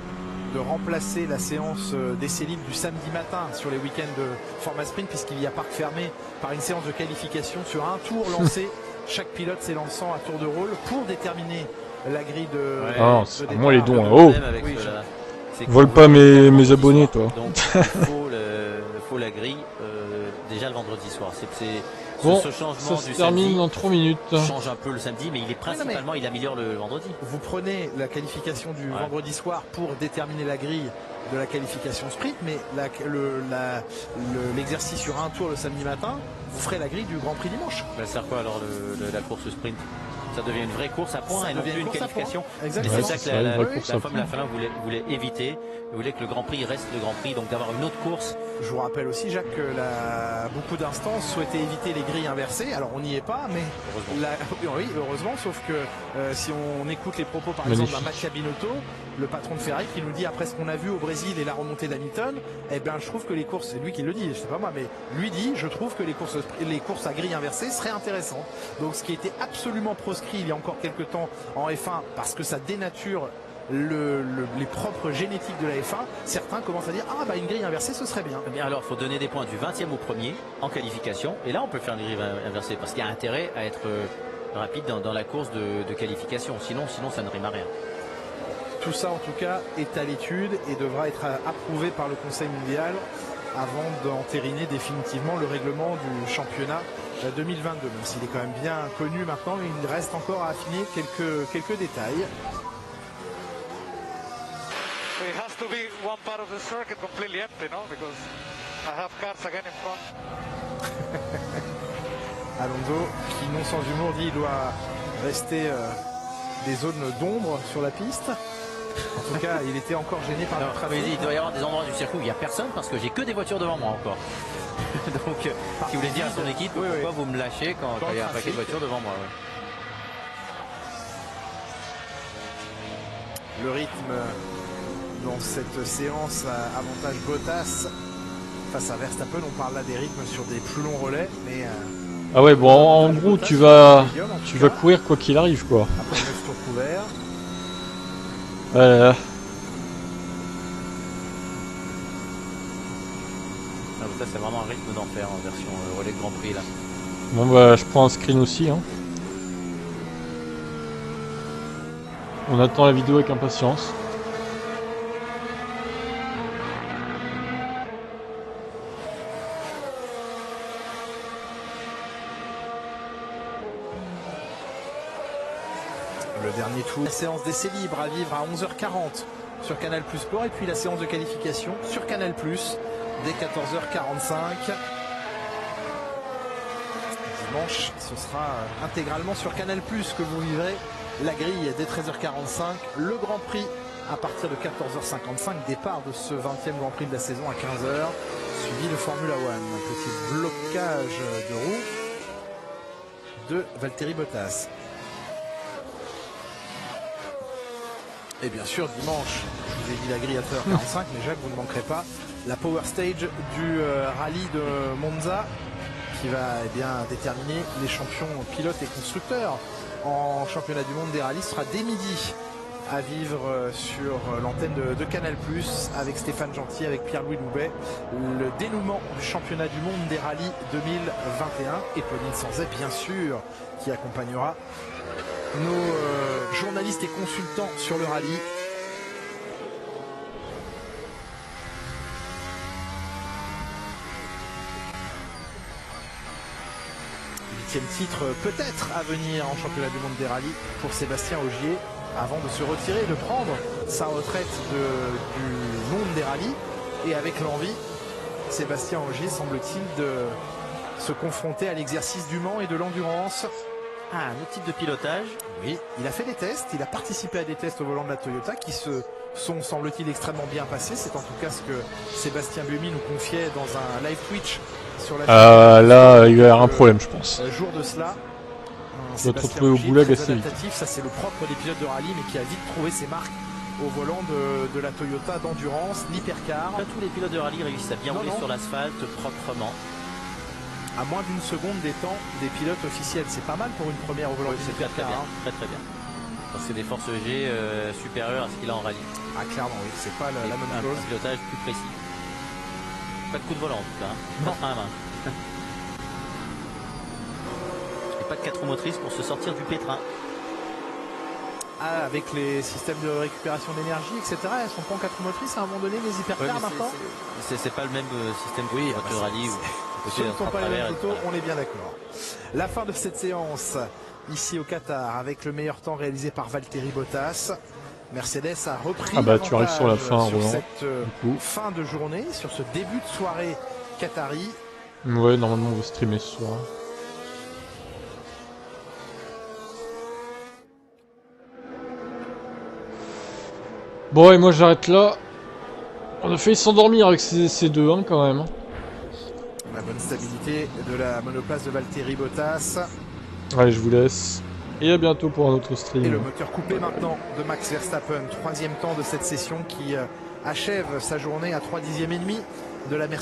de remplacer la séance d'essai libre du samedi matin sur les week-ends de format sprint, puisqu'il y a parc fermé par une séance de qualification sur un tour lancé. Chaque pilote s'élançant à tour de rôle pour déterminer la grille de. Ouais, ah, de moi les dons, oh, vole pas mes abonnés, toi. Donc il faut la grille déjà le vendredi soir. Bon, ce changement ça se du termine samedi dans 3 minutes. Change un peu le samedi, mais il est principalement, il améliore le vendredi. Vous prenez la qualification du vendredi soir pour déterminer la grille de la qualification sprint, mais l'exercice sur un tour le samedi matin, vous ferez la grille du Grand Prix dimanche. Ça sert quoi alors la course sprint? Ça devient une vraie course à points et non plus une qualification. Exactement. C'est ça que la Formule 1 voulait éviter. Vous voulez que le Grand Prix reste le Grand Prix, donc d'avoir une autre course. Je vous rappelle aussi, Jacques, que beaucoup d'instances souhaitaient éviter les grilles inversées. Alors on n'y est pas, mais oui, heureusement, sauf que si on écoute les propos par exemple d'un Mattia Binotto, le patron de Ferrari, qui nous dit après ce qu'on a vu au Brésil et la remontée d'Hamilton, eh bien je trouve que les courses, c'est lui qui le dit, je sais pas moi, mais lui dit, je trouve que les courses à grille inversée seraient intéressantes. Donc ce qui était absolument proscrit il y a encore quelques temps en F1, parce que ça dénature les propres génétiques de la F1, certains commencent à dire une grille inversée ce serait bien. Eh bien alors il faut donner des points du 20e au premier en qualification, et là on peut faire une grille inversée parce qu'il y a intérêt à être rapide dans la course de qualification, sinon ça ne rime à rien. Tout ça en tout cas est à l'étude et devra être approuvé par le Conseil mondial avant d'entériner définitivement le règlement du championnat 2022, même s'il est quand même bien connu maintenant, il reste encore à affiner quelques détails. It has to be one part of the circuit completely empty, no? Because I have cars again in front. Alonso, qui non sans humour dit il doit rester des zones d'ombre sur la piste. En tout cas, il était encore gêné par le trafic. Il doit y avoir des endroits du circuit où il n'y a personne parce que j'ai que des voitures devant moi encore. Donc, si vous voulez dire à son équipe, pourquoi vous me lâchez quand il y a un paquet de voitures devant moi. Le rythme dans cette séance avantage Bottas face à Verstappen. On parle là des rythmes sur des plus longs relais, mais ah ouais, bon, en gros tu vas courir quoi qu'il arrive, quoi. Après 9 tours couverts. Ça c'est vraiment un rythme d'enfer en version relais Grand Prix là. Bon bah je prends un screen aussi, hein. On attend la vidéo avec impatience. Le dernier tour. La séance d'essai libre à vivre à 11h40 sur Canal Plus Sport, et puis la séance de qualification sur Canal Plus dès 14h45. Dimanche, ce sera intégralement sur Canal Plus que vous vivrez la grille dès 13h45. Le Grand Prix à partir de 14h55. Départ de ce 20e Grand Prix de la saison à 15h. Suivi de Formula One. Un petit blocage de roue de Valtteri Bottas. Et bien sûr, dimanche, je vous ai dit la grille à 13h45, mais Jacques, vous ne manquerez pas la Power Stage du rallye de Monza, qui va déterminer les champions pilotes et constructeurs en championnat du monde des rallyes. Ce sera dès midi à vivre sur l'antenne de Canal+, avec Stéphane Gentil, avec Pierre-Louis Loubet, le dénouement du championnat du monde des rallyes 2021, et Pauline Sanzet, bien sûr, qui accompagnera nos journalistes et consultants sur le rallye. Huitième titre peut-être à venir en championnat du monde des rallyes pour Sébastien Ogier, avant de se retirer, de prendre sa retraite du monde des rallyes, et avec l'envie, Sébastien Ogier semble-t-il de se confronter à l'exercice du Mans et de l'endurance. Un autre type de pilotage. Oui, il a fait des tests, il a participé à des tests au volant de la Toyota qui se sont, semble-t-il, extrêmement bien passés. C'est en tout cas ce que Sébastien Buemi nous confiait dans un live Twitch sur la chaîne. Là, il va y avoir un problème, je pense. Jour de cela. Il va te retrouver au goulag assez vite. Ça, c'est le propre des pilotes de rallye, mais qui a vite trouvé ses marques au volant de la Toyota d'endurance, l'hypercar. Pas tous les pilotes de rallye réussissent à bien rouler sur l'asphalte proprement. À moins d'une seconde des temps des pilotes officiels. C'est pas mal pour une première au volant. C'est très bien. Très très bien. Parce que des forces G supérieures à ce qu'il a en rallye. Ah clairement oui, c'est pas la même chose. Un pilotage plus précis. Pas de coup de volant en tout cas, hein. Pas frein à main. Et pas de 4 roues motrices pour se sortir du pétrin. Ah, avec les systèmes de récupération d'énergie, etc. Elles sont pas en 4 roues motrices à un moment donné, les hypercars, Martin? C'est pas le même système que les voitures de rallye. Ce ne sont pas les mêmes autos, on est bien d'accord. La fin de cette séance ici au Qatar avec le meilleur temps réalisé par Valtteri Bottas. Mercedes a repris ah bah tu arrives sur la fin, Roland. Cette fin de journée, sur ce début de soirée qatari. Ouais, normalement on va streamer ce soir. Bon et moi j'arrête là. On a failli s'endormir avec ces deux hein, quand même. La bonne stabilité de la monoplace de Valtteri Bottas. Allez, je vous laisse. Et à bientôt pour un autre stream. Et le moteur coupé maintenant de Max Verstappen. 3e temps de cette session qui achève sa journée à 3/10e et demi de la Mercedes.